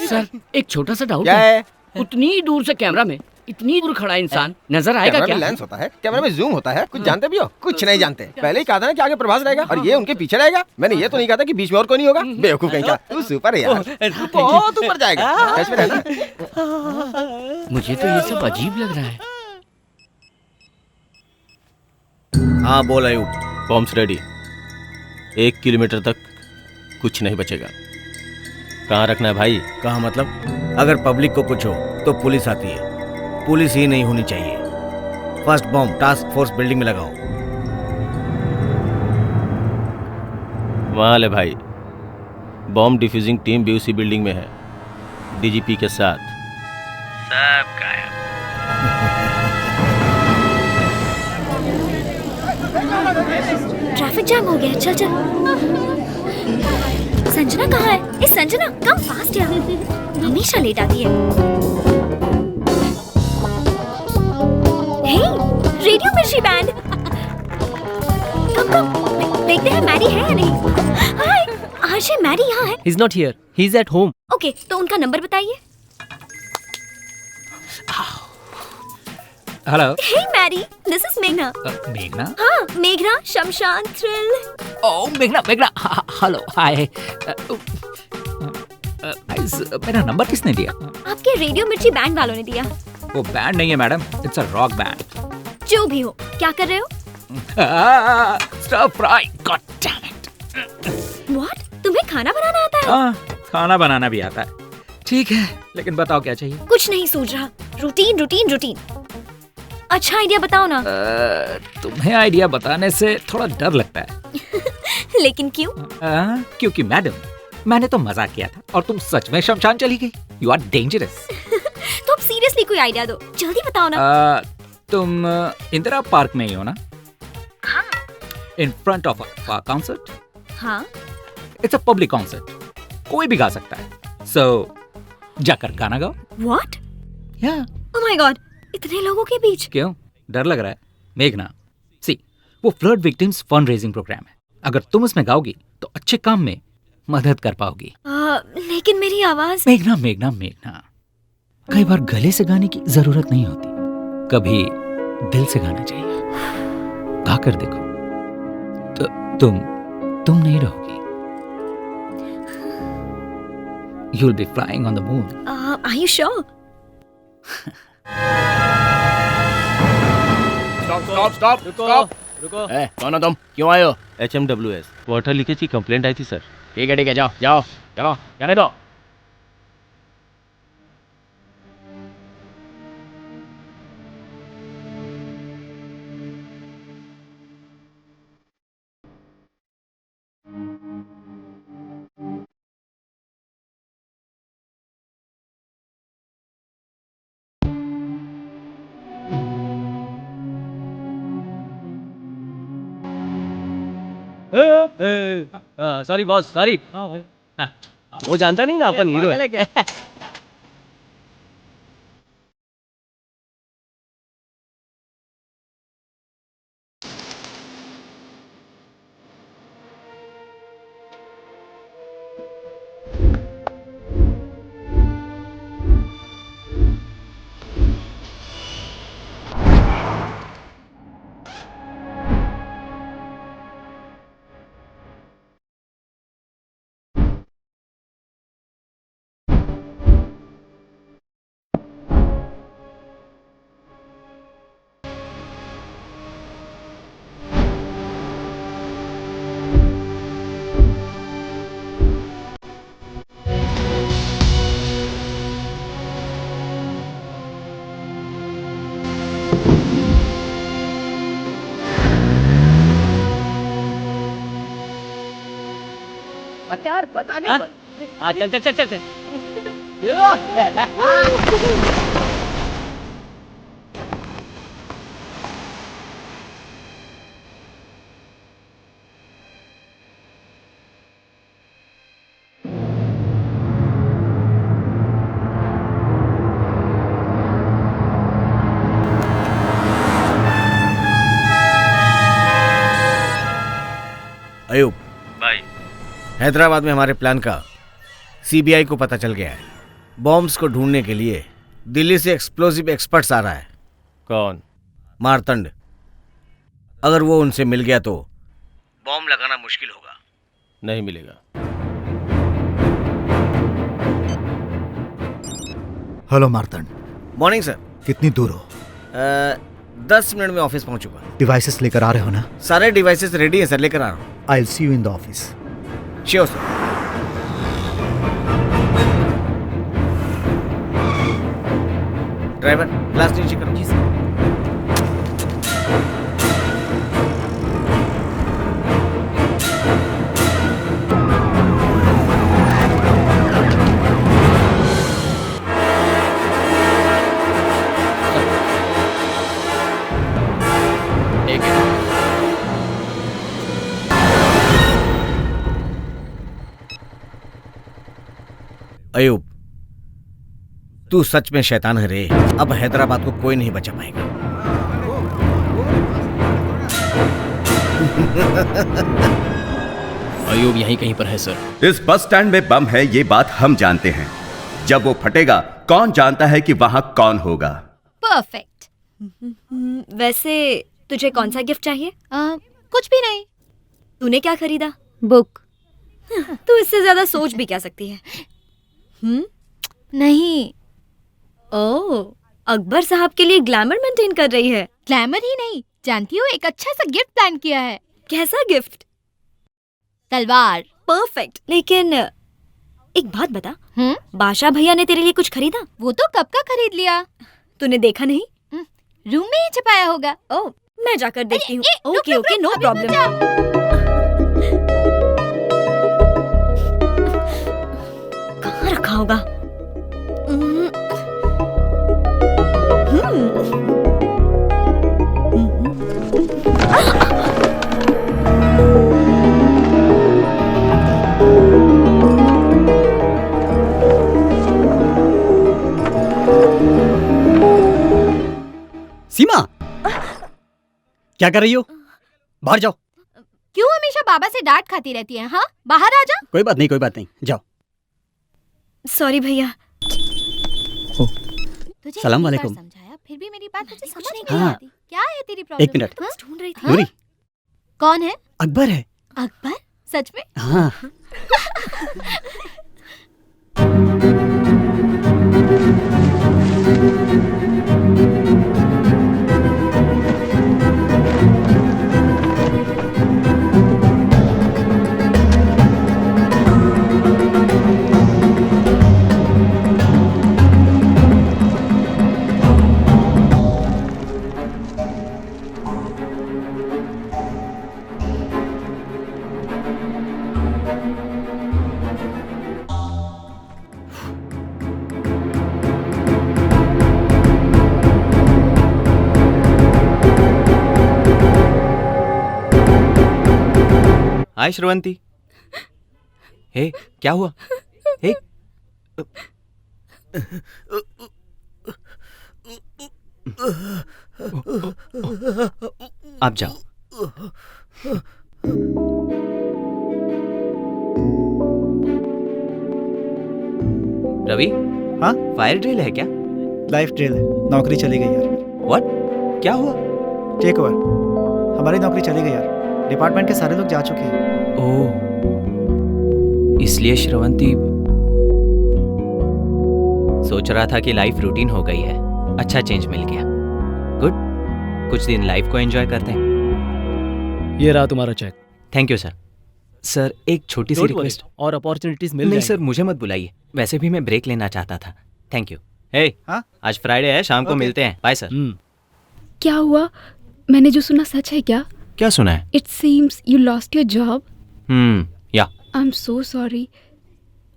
सर एक छोटा सा डाउट क्या है? उतनी दूर से कैमरा में इतनी दूर खड़ा इंसान नजर आएगा कैमरा क्या? में लेंस होता है, कैमरा में जूम होता है। कुछ जानते भी हो? कुछ नहीं जानते। पहले ही कहा था ना कि आगे प्रभास रहेगा और ये उनके पीछे रहेगा। मैंने ये तो नहीं कहा था कि बीच में और कोई नहीं होगा। बेवकूफ कहीं का। तू सुपर है यार, तू बहुत ऊपर जाएगा। कैसे रहना? मुझे तो ये सब अजीब लग रहा है। हाँ बोल अयूब। Bombs ready. 1 किलोमीटर तक कुछ नहीं बचेगा। कहाँ रखना है भाई? कहाँ मतलब? अगर पब्लिक को कुछ हो तो पुलिस आती है। पुलिस ही नहीं होनी चाहिए। First bomb task force building में लगाओ। वहाँ ले भाई। बॉम्ब डिफ्यूजिंग टीम भी उसी बिल्डिंग में है, डीजीपी के साथ। सब गायब। ट्रैफिक जाम हो गया। चल चल। संजना कहाँ है? ए संजना कम फास्ट यार, हमेशा लेट आती है। हे रेडियो मिर्ची बैंड। कम कम देखते हैं मैडी है या नहीं। हाय आशे, मैडी यहाँ है। He's not here. He's at home. Okay तो उनका नंबर बताइए। Hello. Hey Maddie, this is मेघना। मेघना? हाँ मेघना, शमशान, थ्रिल। ओह मेघना, मेघना, हेलो, हाय। मेरा नंबर किसने दिया? आपके रेडियो मिर्ची बैंड वालों ने दिया। वो बैंड नहीं है madam, it's a rock band. जो भी हो, क्या कर रहे हो? Stir fry, God damn it. What? तुम्हें खाना बनाना आता है? हाँ, खाना बनाना भी आता है। ठीक है, लेकिन बताओ क्या चाहिए? कुछ नहीं सूझ रहा। Routine routine routine. अच्छा आइडिया बताओ ना। तुम्हें आइडिया बताने से थोड़ा डर लगता है। लेकिन क्यों? क्योंकि मैडम, मैंने तो मजाक किया था और तुम सच में शमशान चली गई। You are dangerous. तो अब सीरियसली कोई आइडिया दो, जल्दी बताओ ना। तुम इंदिरा पार्क में ही हो ना? हाँ। In front of a concert. हाँ। इट्स अ पब्लिक कॉन्सर्ट, कोई भी गा सकता है। सो जाकर गाना गाओ। व्हाट? या ओह माय गॉड, इतने लोगों के बीच। क्यों डर लग रहा है? मेघना सी, वो flood victims fund raising programme है। अगर तुम उसमें गाओगी तो अच्छे काम में मदद कर पाओगी। लेकिन मेरी आवाज। मेघना मेघना मेघना, कई बार गले से गाने की जरूरत नहीं होती, कभी दिल से गाना चाहिए। गाकर देखो तो तुम नहीं रहोगी। You'll be flying on the moon. Are you sure? Stop रुको। कौन हो तुम? क्यों आए हो? HMWS वाटर लीकेज की कंप्लेंट आई थी सर। ठीक है जाओ जाओ जाओ, जाने दो। Sorry boss, sorry. वो जानता नहीं ना अपन हीरो है। यार पता नहीं। चल। हैदराबाद में हमारे प्लान का सीबीआई को पता चल गया है। बॉम्ब्स को ढूंढने के लिए दिल्ली से एक्सप्लोसिव एक्सपर्ट्स आ रहा है। कौन? मारतंड। अगर वो उनसे मिल गया तो बॉम्ब लगाना मुश्किल होगा। नहीं मिलेगा। हेलो मार्तंड। Morning sir. कितनी दूर हो? 10 मिनट में ऑफिस पहुंचूंगा। डिवाइसेस लेकर आ रहे हो ना? सारे डिवाइसेस रेडी हैं सर, लेकर आ रहा हूँ। I will see you in the office. Sure sir. Driver glass नीचे करो। जी सर। अयूब, तू सच में शैतान है रे। अब हैदराबाद को कोई नहीं बचा पाएगा। अयूब यहीं कहीं पर है सर। इस बस स्टैंड में बम है, ये बात हम जानते हैं। जब वो फटेगा कौन जानता है कि वहां कौन होगा। परफेक्ट। वैसे तुझे कौन सा गिफ्ट चाहिए? कुछ भी नहीं। तूने क्या खरीदा? बुक। तू इससे ज्यादा सोच भी क्या सकती है? नहीं। ओह, अकबर साहब के लिए ग्लैमर मेंटेन कर रही है। ग्लैमर ही नहीं, जानती हो एक अच्छा सा गिफ्ट प्लान किया है। कैसा गिफ्ट? तलवार। परफेक्ट। लेकिन एक बात बता, बादशाह भैया ने तेरे लिए कुछ खरीदा? वो तो कब का खरीद लिया। तूने देखा नहीं? रूम में ही छुपाया होगा। ओह, मैं जाकर देखती हूँ। Okay okay, no problem. कहाँ रखा होगा? सीमा, क्या कर रही हो? बाहर जाओ। क्यों हमेशा बाबा से डांट खाती रहती है? हाँ, बाहर आ जा। कोई बात नहीं, जाओ। सॉरी भैया। तुझे सलाम वालेकुम। समझाया, फिर भी मेरी बात तुझे समझ नहीं आती। क्या है तेरी प्रॉब्लम? एक मिनट। ढूंढ रही थी। नूरी। कौन है? अकबर है। अकबर? सच में? हाँ। हाय श्रवंती। हे, क्या हुआ? हे, आप जाओ। रवि, हाँ? फायर ड्रिल है क्या? लाइफ ड्रिल है। नौकरी चली गई यार। व्हाट? क्या हुआ? Take over. हमारी नौकरी चली गई यार। डिपार्टमेंट के सारे लोग जा चुके हैं। ओह, इसलिए श्रवंती सोच रहा था कि लाइफ रूटीन हो गई है। अच्छा चेंज मिल गया। गुड, कुछ दिन लाइफ को एंजॉय करते हैं। ये रहा तुम्हारा cheque. Thank you sir. Sir, एक छोटी सी रिक्वेस्ट। और अपॉर्चुनिटीज मिल नहीं जाएंगी। सर, मुझे मत बुलाइए। वैसे भी मैं ब्रेक लेना चाहता था। Thank you. हे, आज फ्राइडे है, शाम को मिलते हैं। Bye sir. क्या हुआ? मैंने जो सुना सच है क्या? क्या सुना है? It seems you lost your job. Yeah. I am so sorry.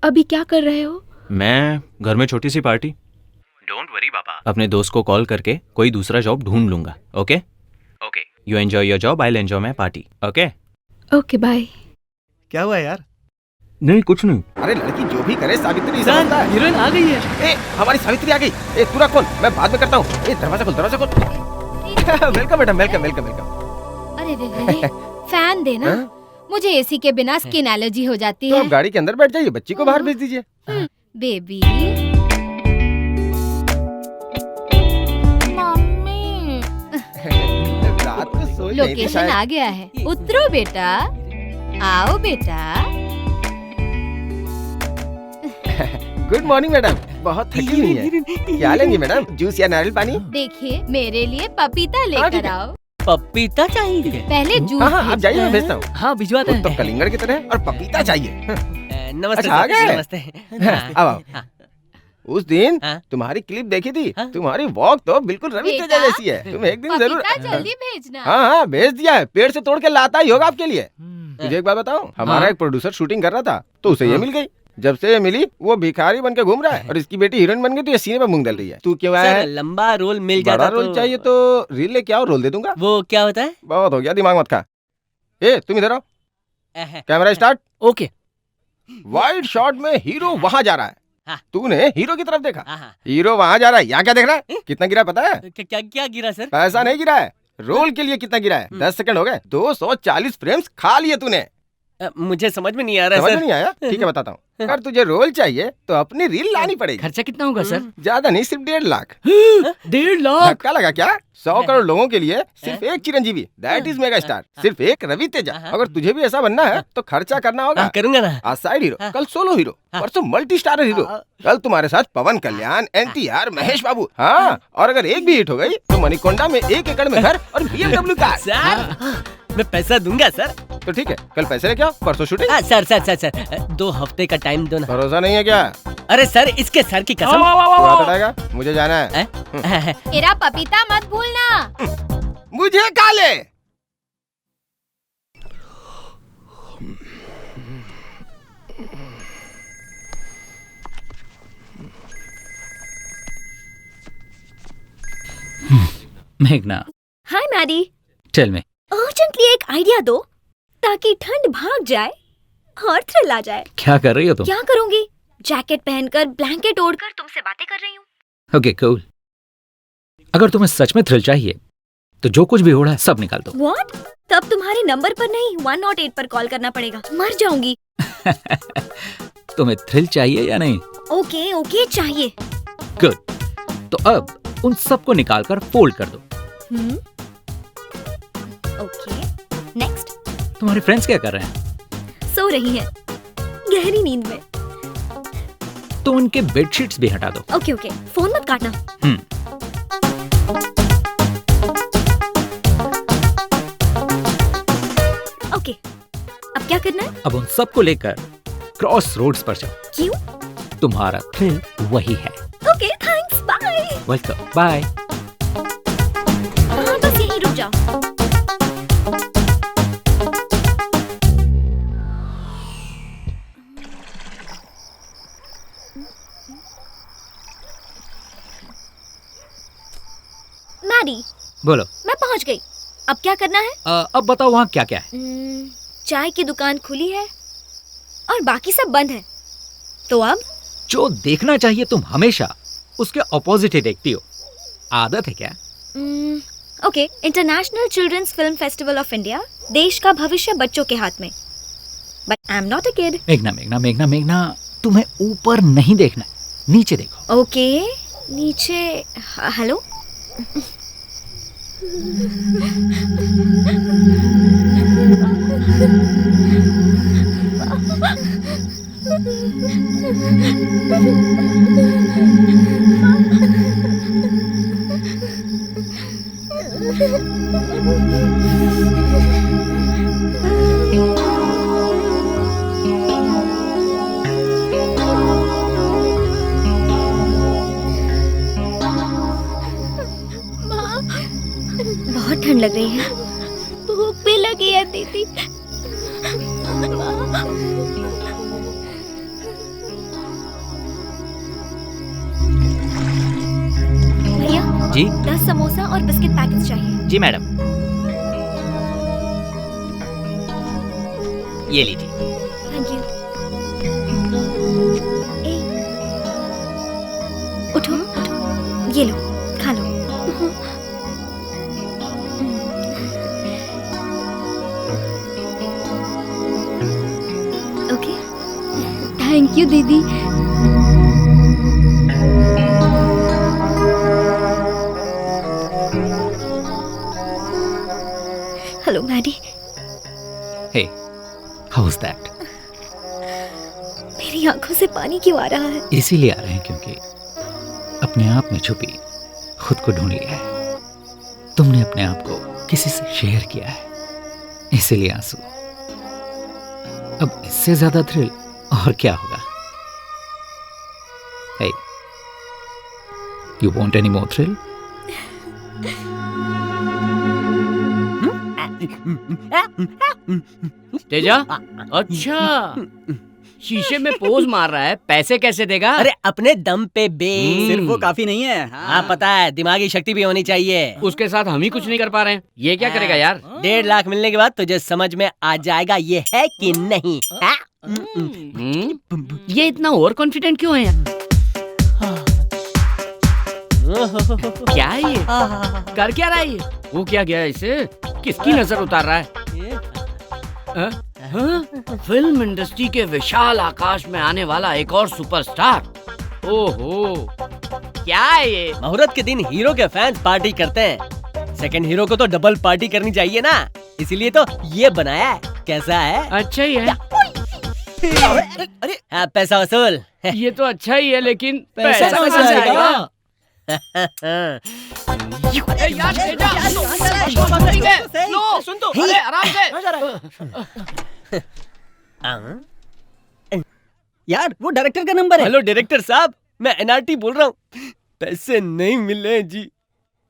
अभी क्या कर रहे हो? मैं घर में छोटी सी पार्टी। डोंट वरी बाबा। अपने दोस्त को कॉल करके कोई दूसरा जॉब ढूंढ लूंगा। Okay okay, you enjoy your job, I will enjoy my party. Okay okay, bye. क्या हुआ यार? नहीं, कुछ नहीं। अरे लड़की जो भी करे सावित्री समझता है। हीरोइन आ गई है। ए, हमारी सावित्री आ गई। ए, तू रख फोन, मैं बाद में करता हूँ। ए, दरवाजा खोल, दरवाजा खोल। Welcome madam, welcome welcome welcome. अरे रे रे, फैन देना। मुझे एसी के बिना स्किन एलर्जी हो जाती तो है। आप गाड़ी के अंदर बैठ जाइए, बच्ची को बाहर भेज दीजिए। बेबी रात में सोई नहीं थी लोकेशन शायद। आ गया है, उतरो बेटा, आओ बेटा। गुड मॉर्निंग मैडम, बहुत थकी हुई है। क्या लेंगी मैडम, जूस या नारियल पानी? देखिए मेरे लिए पपीता लेकर आओ। पपीता चाहिए? पहले जूस हाँ आप जाइए, मैं भेजना भेजता हूँ। हाँ भिजवाते हैं। तो कलिंगड़ की तरह और पपीता चाहिए। नमस्ते अच्छा, आ सर, गए? नमस्ते। अब आओ। उस दिन तुम्हारी क्लिप देखी थी, तुम्हारी वॉक तो बिल्कुल रवि बेटा, तेजा जैसी है। तुम एक दिन जरूर। पपीता जल्दी भेजना। हाँ भेज दिया है, पेड़ से तोड़ के लाता ही होगा आपके लिए। तुझे एक बात बताऊं, हमारा एक प्रोड्यूसर शूटिंग कर रहा था तो उसे ये मिल गई। जब से ये मिली वो भिखारी बन के घूम रहा है और इसकी बेटी हीरोइन बन गई तो ये सीने पे मूंग डल रही है। तू क्यों आया सर है? लंबा रोल मिल बड़ा जाता रोल चाहिए तो रील लेके आओ, रोल दे दूंगा। वो क्या होता है? बहुत हो गया, दिमाग मत खा। ए तुम इधर आओ, camera start. Okay. Wide shot में हीरो वहां जा रहा है, हाँ। तूने हीरो की तरफ देखा। हीरो वहां जा रहा है, यहाँ क्या देख रहा है? कितना गिरा पता है? क्या क्या गिरा सर? पैसा नहीं गिरा है, रोल के लिए कितना गिरा है? 10 सेकंड हो गए, 240 फ्रेम्स खा लिए तूने। मुझे समझ में नहीं आ रहा समझ सर। में नहीं आया? ठीक है बताता हूँ। अगर तुझे रोल चाहिए तो अपनी रील लानी पड़ेगी। खर्चा कितना होगा सर? ज्यादा नहीं, सिर्फ 1.5 लाख। 1.5 लाख? धक्का लगा क्या? 100 करोड़ लोगों के लिए सिर्फ एक Chiranjeevi, that is mega star, सिर्फ एक रवि तेजा। अगर तुझे भी ऐसा बनना है तो खर्चा करना होगा। करूंगा ना। आज साइड हीरो, कल सोलो हीरो, परसों मल्टी स्टारर हीरो, कल तुम्हारे साथ पवन कल्याण, NTR, महेश बाबू। हाँ, और अगर एक भी हिट हो गई तो मणिकोंडा में 1 एकड़ में घर और BMW कार। सर मैं पैसा दूंगा सर। तो ठीक है, कल पैसे लेके आओ, परसों shooting. Sir sir sir sir 2 हफ्ते का टाइम दो ना। भरोसा नहीं है क्या? अरे सर इसके सर की कसम। तू हाथ हटाएगा? मुझे जाना है। मेरा पपीता मत भूलना। मुझे काले। मेघना, हाय मैडी, टेल मी। अर्जेंटली एक आइडिया दो ताकि ठंड भाग जाए और थ्रिल आ जाए। क्या कर रही हो तुम? क्या करूंगी? जैकेट पहनकर, ब्लैंकेट ओढ़कर तुमसे बातें कर रही हूँ। Okay cool. अगर तुम्हें सच में थ्रिल चाहिए तो जो कुछ भी हो रहा है सब निकाल दो। व्हाट? तब तुम्हारे नंबर पर नहीं 108 पर कॉल करना पड़ेगा, मर जाऊंगी। तुम्हें थ्रिल चाहिए या नहीं? ओके ओके चाहिए। गुड। तो अब उन सबको निकाल कर फोल्ड कर दो। Okay next. तुम्हारे फ्रेंड्स क्या कर रहे हैं? सो रही हैं गहरी नींद में। तो उनके बेडशीट्स भी हटा दो। ओके ओके, फोन मत काटना। ओके, अब क्या करना है? अब उन सबको लेकर क्रॉस रोड्स पर जाओ। क्यों? तुम्हारा थ्रिल वही है। Okay thanks, bye. Welcome, bye. हाँ बस यहीं रुक जाओ। मैडी, बोलो। मैं पहुंच गई। अब क्या करना है? अब बताओ वहाँ क्या क्या है? चाय की दुकान खुली है और बाकी सब बंद है। तो अब जो देखना चाहिए तुम हमेशा उसके ऑपोजिट ही देखती हो। आदत है क्या? Okay, international children's film festival of India, देश का भविष्य बच्चों के हाथ में। But I am not a kid. मेघना मेघना मेघना मेघना, तुम्हें ऊपर नहीं देखना, नीचे देखो। ओके, नीचे। हेलो। बहुत ठंड लग रही है। भूख भी लगी है दीदी। भैया जी 10 समोसा और बिस्किट पैकेट्स चाहिए। जी मैडम, ये लीजिए। Thank you. उठो उठो, ये लो खा लो। थैंक यू दीदी। Hello Maddy. Hey, how was that? मेरी आंखों से पानी क्यों आ रहा है? इसीलिए आ रहे हैं क्योंकि अपने आप में छुपी खुद को ढूंढ लिया है। तुमने अपने आप को किसी से शेयर किया है, इसीलिए आंसू। अब इससे ज्यादा थ्रिल और क्या होगा? Hey, you want any more thrill? Teja, अच्छा शीशे में पोज मार रहा है, पैसे कैसे देगा? अरे अपने दम पे बे। सिर्फ वो काफी नहीं है। हाँ पता है, दिमागी शक्ति भी होनी चाहिए। उसके साथ हम ही कुछ नहीं कर पा रहे हैं, ये क्या करेगा यार? 1.5 लाख मिलने के बाद तुझे समझ में आ जाएगा ये है कि नहीं। ये इतना ओवर कॉन्फिडेंट क्यों है यार? क्या है ये? कर क्या रहा है ये? वो क्या गया इसे? किसकी नजर उतार रहा है? फिल्म इंडस्ट्री के विशाल आकाश में आने वाला एक और सुपरस्टार। ओहो, क्या है ये? मुहूर्त के दिन हीरो के फैंस पार्टी करते हैं, सेकंड हीरो को तो डबल पार्टी करनी चाहिए ना, इसीलिए तो ये बनाया है। कैसा है? अच्छा ही है। अरे हाँ, पैसा वसूल। ये तो अच्छा ही है, लेकिन पैसा कहाँ कहाँ से से आएगा? लो, सुन तो, अरे आराम से। यार वो डायरेक्टर का नंबर है। हेलो डायरेक्टर साहब, मैं एनआरटी बोल रहा हूँ। पैसे नहीं मिल रहे जी।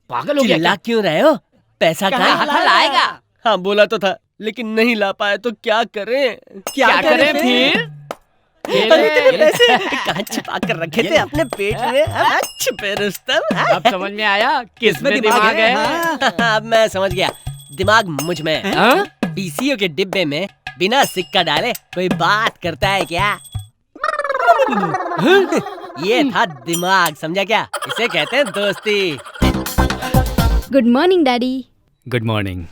पागल हो गया चिल्ला क्यों रहे हो? पैसा कहाँ लाएगा? हाँ बोला तो था, लेकिन नहीं ला पाया तो क्या करें? क्या करें फिर? अरे तेरे पैसे कहाँ छिपा कर रखे थे अपने पेट में? छुपे रुस्तम। अब समझ में आया किसमें दिमाग है? अब मैं समझ गया, दिमाग मुझ में है। पीसीओ के डिब्बे में बिना सिक्का डाले कोई बात करता है क्या? ये था दिमाग, समझा क्या? इसे कहते हैं दोस्ती। Good morning daddy. Good morning.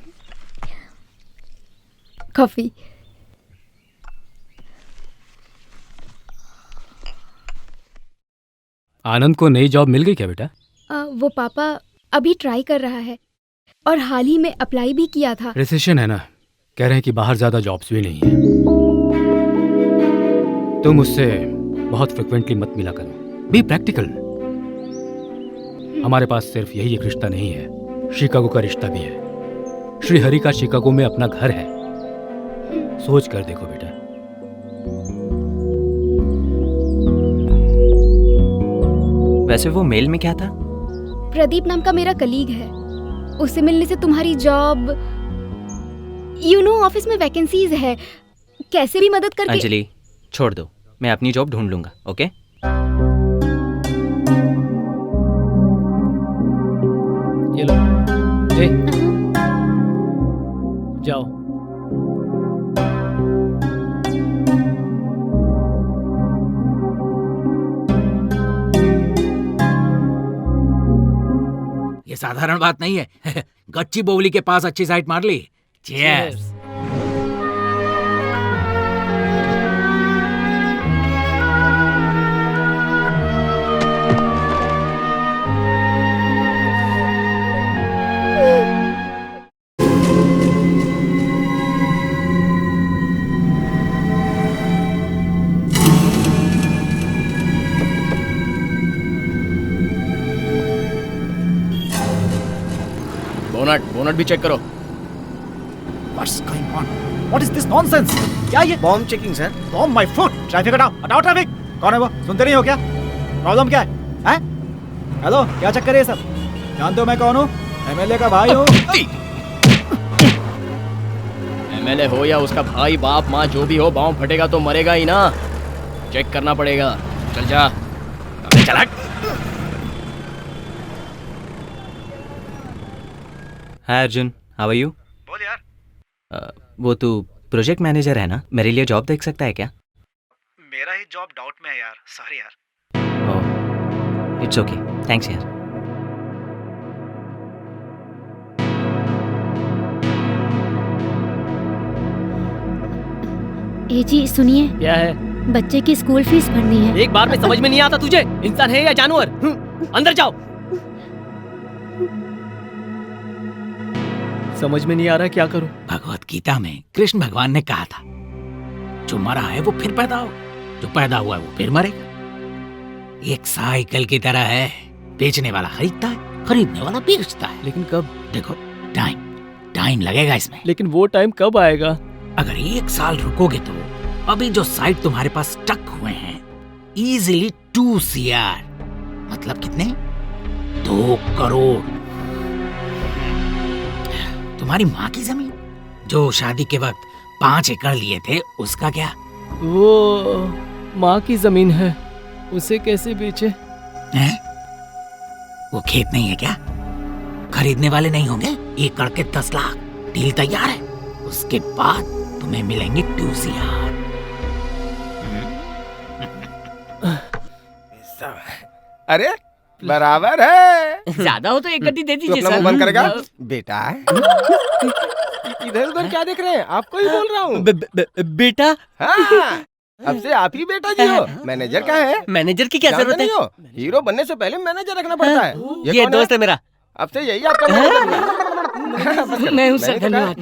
Coffee. Anand को नई जॉब मिल गई क्या बेटा? वो पापा अभी ट्राई कर रहा है और हाल ही में अप्लाई भी किया था। रिसेशन है ना, कह रहे हैं कि बाहर ज्यादा जॉब्स भी नहीं है। तुम उससे बहुत फ्रिक्वेंटली मत मिला करो, बी प्रैक्टिकल। हमारे पास सिर्फ यही एक रिश्ता नहीं है, शिकागो का रिश्ता भी है। श्री हरि का शिकागो में अपना घर है, सोच कर देखो बेटा। वैसे वो मेल में क्या था? प्रदीप नाम का मेरा कलीग है, उससे मिलने से तुम्हारी जॉब, यू नो ऑफिस में वैकेंसीज है, कैसे भी मदद करके। अंजलि छोड़ दो, मैं अपनी जॉब ढूंढ लूंगा। ओके ये लो, ए, जाओ। ये साधारण बात नहीं है। गच्ची बोवली के पास अच्छी साइट मार ली। चीयर्स। बोनट भी चेक करो। What's going on? What is this nonsense? क्या ये? Bomb checking sir. Bomb my foot. Traffic हटाओ, हटाओ ट्रैफिक। कौन है वो? सुनते नहीं हो क्या? प्रॉब्लम क्या है? हैं? हेलो, क्या चक्कर है ये सब? जानते हो मैं कौन हूँ? एमएलए का भाई हूँ। एमएलए हो या उसका भाई, बाप, माँ, जो भी हो, बॉम्ब फटेगा तो मरेगा ही ना। चेक करना पड़ेगा। चल जा। चल हट। हाय अर्जुन, हाउ आर यू? बोल यार। वो तू प्रोजेक्ट मैनेजर है ना, मेरे लिए जॉब देख सकता है क्या? मेरा ही जॉब डाउट में है यार, सॉरी यार। इट्स ओके, थैंक्स यार। ए जी सुनिए। क्या है? बच्चे की स्कूल फीस भरनी है। एक बार में समझ में नहीं आता तुझे इंसान है या जानवर? अंदर जाओ। समझ में नहीं आ रहा क्या करूं। भगवत गीता में कृष्ण भगवान ने कहा था, जो मरा है वो फिर पैदा हो, जो पैदा हुआ है वो फिर मरेगा। एक साइकिल की तरह है, बेचने वाला खरीदता है, खरीदने वाला बेचता है। लेकिन कब? देखो टाइम लगेगा इसमें। लेकिन वो टाइम कब आएगा? अगर 1 साल रुकोगे तो अभी जो साइट तुम्हारे पास स्टक हुए हैं इजीली 2 CR, मतलब कितने? 2 करोड़। तुम्हारी माँ की जमीन जो शादी के वक्त 5 एकड़ लिए थे, उसका क्या? वो माँ की जमीन है, उसे कैसे बेचे? हैं? वो खेत नहीं है क्या? खरीदने वाले नहीं होंगे? एकड़ के 10 लाख, डील तैयार है। उसके बाद तुम्हें मिलेंगे 2 CR। अरे बराबर है। ज्यादा हो तो एक गड्डी दे तू दीजिए अपना सर। मुंह बंद करेगा बेटा? इधर उधर क्या देख रहे हैं? आपको ही बोल रहा हूँ। बेटा? हाँ, अब से आप ही बेटा जी हो। मैनेजर का है? मैनेजर की क्या जरूरत है? हीरो बनने से पहले मैनेजर रखना पड़ता है। ये दोस्त है मेरा। अब से यही आपका मैनेजर। मैं हूँ सर, धन्यवाद।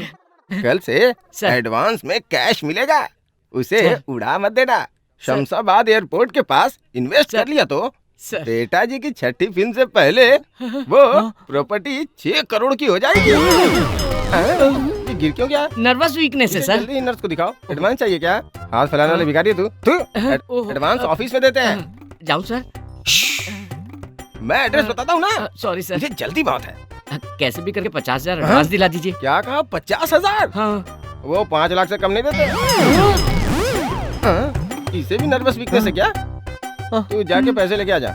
कल से एडवांस में कैश मिलेगा, उसे उड़ा मत देना। शमशाबाद एयरपोर्ट के पास इन्वेस्ट कर लिया तो बेटा जी की छठी फिल्म से पहले वो प्रॉपर्टी 6 करोड़ की हो जाएगी। ये गिर क्यों गया? नर्वस वीकनेस है सर। जल्दी नर्स को दिखाओ। एडवांस चाहिए क्या? हाथ फैलाने वाले भिखारी है तू। एडवांस ऑफिस में देते हैं। जाऊँ सर? मैं एड्रेस बताता हूँ ना। सॉरी सर, मुझे जल्दी बहुत है। कैसे भी करके 50,000 एडवांस दिला दीजिए। क्या कहा? 50,000? हाँ। वो 5 लाख से कम नहीं देते। इसे भी नर्वस वीकनेस है क्या? तू जाके पैसे लेके आ जा।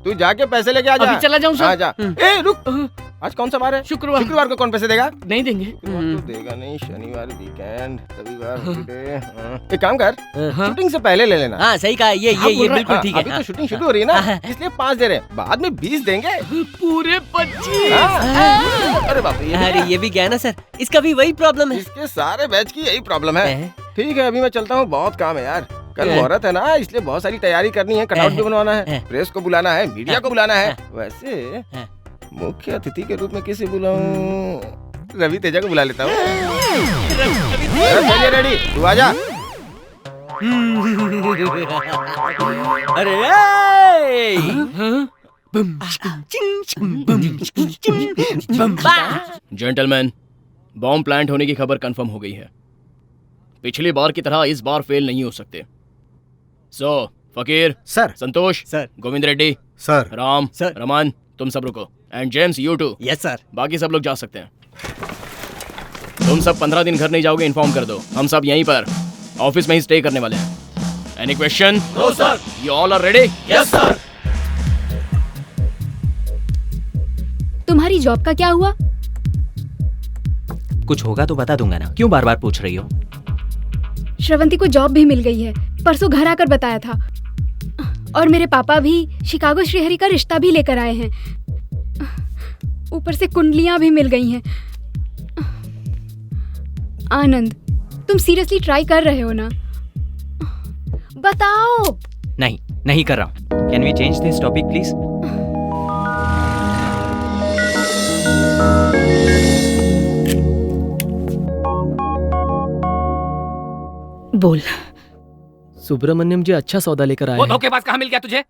तू जाके पैसे लेके आ जा। अभी चला जाऊं सर? हाँ जा। रुक, आज कौन सा बार है? शुक्रवार को कौन पैसे देगा? नहीं देंगे। तो देगा नहीं। शनिवार वीकेंड, रविवार हॉलिडे। एक काम कर, शूटिंग से पहले ले लेना। हाँ सही कहा, ये बिल्कुल ठीक है। अभी तो शूटिंग शुरू हो रही है ना, इसलिए 5 दे रहे हैं, बाद में 20 देंगे। पूरे 25। अरे बाप रे, अरे ये भी गया ना सर, इसका भी वही प्रॉब्लम है। इसके सारे बैच की यही प्रॉब्लम है। ठीक है, अभी मैं चलता हूँ, बहुत काम है यार। कल मुहूर्त है ना, इसलिए बहुत सारी तैयारी करनी है। कटआउट भी बनवाना है, प्रेस को बुलाना है, मीडिया को बुलाना है। वैसे मुख्य अतिथि के रूप में किसे बुलाऊं? रवि तेजा को बुला लेता हूँ। चलिए रेडी, तू आजा। अरे जेंटलमैन, बॉम्ब प्लांट होने की खबर कंफर्म हो गई है। पिछली बार की तरह इस बार फेल नहीं हो सकते। So Fakir sir, Santosh sir, Govind Reddy sir, Ram sir, Raman, तुम सब रुको। And James, you too. Yes sir. बाकी सब लोग जा सकते हैं। तुम सब 15 दिन घर नहीं जाओगे, इन्फॉर्म कर दो। हम सब यहीं पर ऑफिस में ही स्टे करने वाले हैं। Any question? No sir. You all are ready? Yes sir. तुम्हारी जॉब का क्या हुआ? कुछ होगा तो बता दूंगा ना, क्यों बार बार पूछ रही हो? श्रवंती को जॉब भी मिल गई है, परसों घर आकर बताया था। और मेरे पापा भी शिकागो श्रीहरि का रिश्ता भी लेकर आए हैं। ऊपर से कुंडलियां भी मिल गई हैं। आनंद, तुम सीरियसली ट्राई कर रहे हो ना? बताओ। नहीं कर रहा हूँ। Can we change this topic please? बोल। सुब्रमण्यम जी अच्छा सौदा लेकर आए वो हैं। धोखेबाज कहाँ मिल गया तुझे?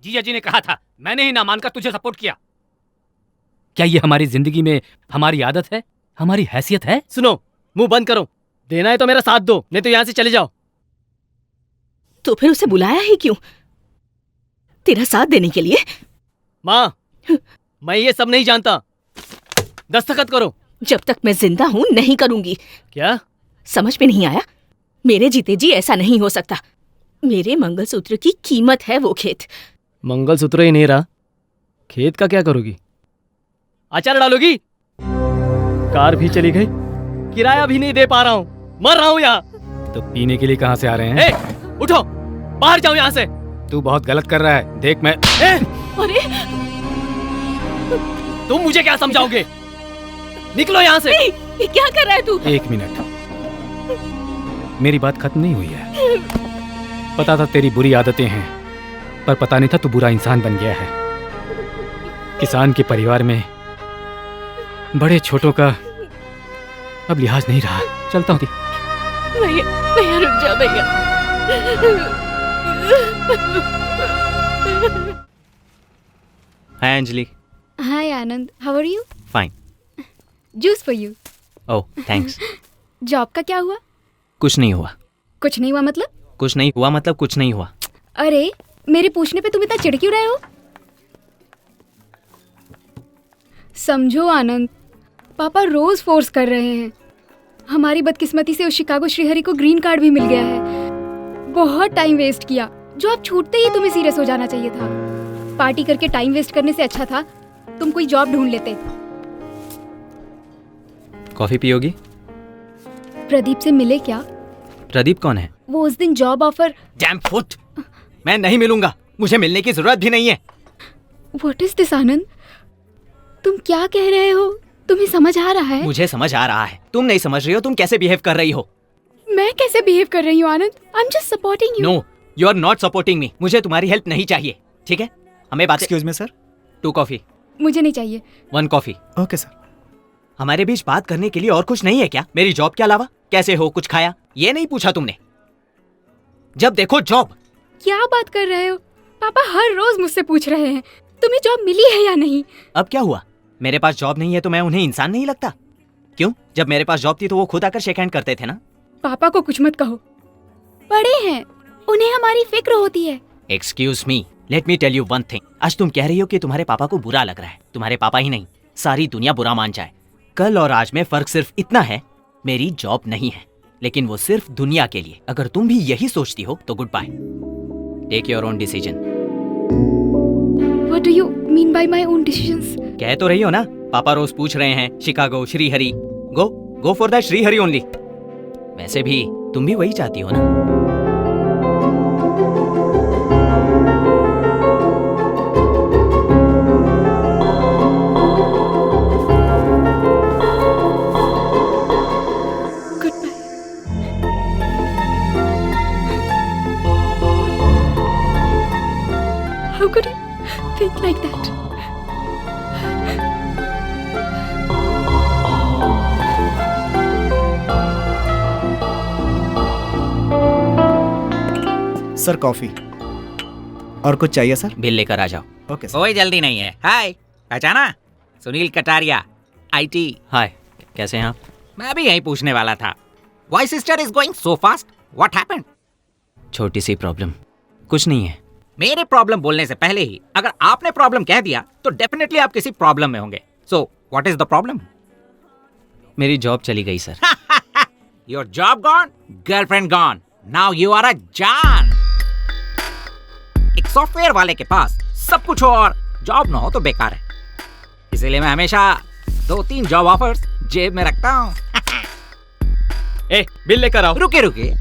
जीजा जी ने कहा था, मैंने ही ना मानकर तुझे सपोर्ट किया। क्या ये हमारी जिंदगी में हमारी आदत है, हमारी हैसियत है? सुनो, मुंह बंद करो। देना है तो मेरा साथ दो, नहीं तो यहाँ से चले जाओ। तो फिर उसे बुलाया ही क्यों? तेरा साथ देने के लिए? माँ, मैं ये सब नहीं जानता। दस्तखत करो। जब तक मैं जिंदा हूँ नहीं करूंगी। क्या समझ में नहीं आया? मेरे जीते जी ऐसा नहीं हो सकता। मेरे मंगलसूत्र की कीमत है वो खेत। मंगलसूत्र ही नहीं रहा, खेत का क्या करोगी? अचार डालोगी? कार भी चली गई, किराया भी नहीं दे पा रहा हूँ, मर रहा हूँ यहाँ। तो पीने के लिए कहाँ से आ रहे हैं? उठो, बाहर जाओ यहाँ से। तू बहुत गलत कर रहा है, देख मैं। अरे तुम मुझे क्या समझाओगे? निकलो यहाँ से। ये क्या कर रहा है तू? 1 मिनट। मेरी बात खत्म नहीं हुई है। पता था तेरी बुरी आदतें हैं, पर पता नहीं था तू बुरा इंसान बन गया है। किसान के परिवार में बड़े छोटों का अब लिहाज नहीं रहा। चलता हूँ। भैया भैया रुक जाओ भैया। Hi Anjali. Hi Anand, how are you? Fine. Juice for you. Oh thanks. Job का क्या हुआ? कुछ नहीं हुआ। कुछ नहीं हुआ मतलब? कुछ नहीं हुआ मतलब कुछ नहीं हुआ। अरे मेरे पूछने पे तुम इतना चिढ़ क्यों रहे हो? समझो आनंद, पापा रोज फोर्स कर रहे हैं। हमारी बदकिस्मती से उस शिकागो श्रीहरि को ग्रीन कार्ड भी मिल गया है। बहुत टाइम वेस्ट किया। जॉब छूटते ही तुम्हें सीरियस हो जाना चाहिए था। पार्टी करके टाइम वेस्ट करने से अच्छा था तुम कोई जॉब ढूंढ लेते। कॉफी पियोगी? प्रदीप से मिले क्या? प्रदीप कौन है? वो उस दिन जॉब ऑफर। Dam foot! मैं नहीं मिलूंगा, मुझे मिलने की जरूरत भी नहीं है। व्हाट इज दिस आनंद? तुम क्या कह रहे हो? तुम्हें समझ आ रहा है? मुझे समझ आ रहा है। तुम नहीं समझ रही हो तुम कैसे बिहेव कर रही हो। मैं कैसे बिहेव कर रही हूँ Anand? I am just supporting you. No, you are not supporting me. मुझे तुम्हारी हेल्प नहीं चाहिए, ठीक है? हमें बात। Excuse me sir. 2 कॉफी। मुझे नहीं चाहिए। 1 कॉफी। Okay sir. हमारे बीच बात करने के लिए और कुछ नहीं है क्या? मेरी जॉब के अलावा? कैसे हो, कुछ खाया, ये नहीं पूछा तुमने? जब देखो जॉब। क्या बात कर रहे हो? पापा हर रोज मुझसे पूछ रहे हैं तुम्हें जॉब मिली है या नहीं। अब क्या हुआ? मेरे पास जॉब नहीं है तो मैं उन्हें इंसान नहीं लगता? क्यों? जब मेरे पास जॉब थी तो वो खुद आकर शेक हैंड करते थे ना। पापा को कुछ मत कहो, बड़े हैं, उन्हें हमारी फिक्र होती है। Excuse me, let me tell you one thing. आज तुम कह रही हो कि तुम्हारे पापा को बुरा लग रहा है। तुम्हारे पापा ही नहीं, सारी दुनिया बुरा मान जाए। कल और आज में फर्क सिर्फ इतना है, मेरी जॉब नहीं है, लेकिन वो सिर्फ दुनिया के लिए। अगर तुम भी यही सोचती हो तो good bye. Take your own decision. What do you mean by my own decisions? कह तो रही हो ना, पापा रोज पूछ रहे हैं Chicago Srihari. Go for that Srihari only. वैसे भी तुम भी वही चाहती हो ना? How could you think like that? Sir coffee. और कुछ चाहिए सर? बिल लेकर आ जाओ। Okay sir. कोई जल्दी नहीं है। हाय, पहचाना? सुनील कटारिया, IT। हाय, कैसे हैं आप? मैं भी यही पूछने वाला था। Why sister is going so fast? What happened? छोटी सी प्रॉब्लम। कुछ नहीं है। मेरे प्रॉब्लम बोलने से पहले ही अगर आपने प्रॉब्लम कह दिया तो डेफिनेटली आप किसी प्रॉब्लम में होंगे। So what is the problem? मेरी जॉब चली गई sir. Your job gone, girlfriend gone. Now you are a जान। एक सॉफ्टवेयर वाले के पास सब कुछ हो और जॉब ना हो तो बेकार है। इसीलिए मैं हमेशा 2-3 जॉब ऑफर्स जेब में रखता हूँ। ए, बिल लेकर आओ। रुकिए।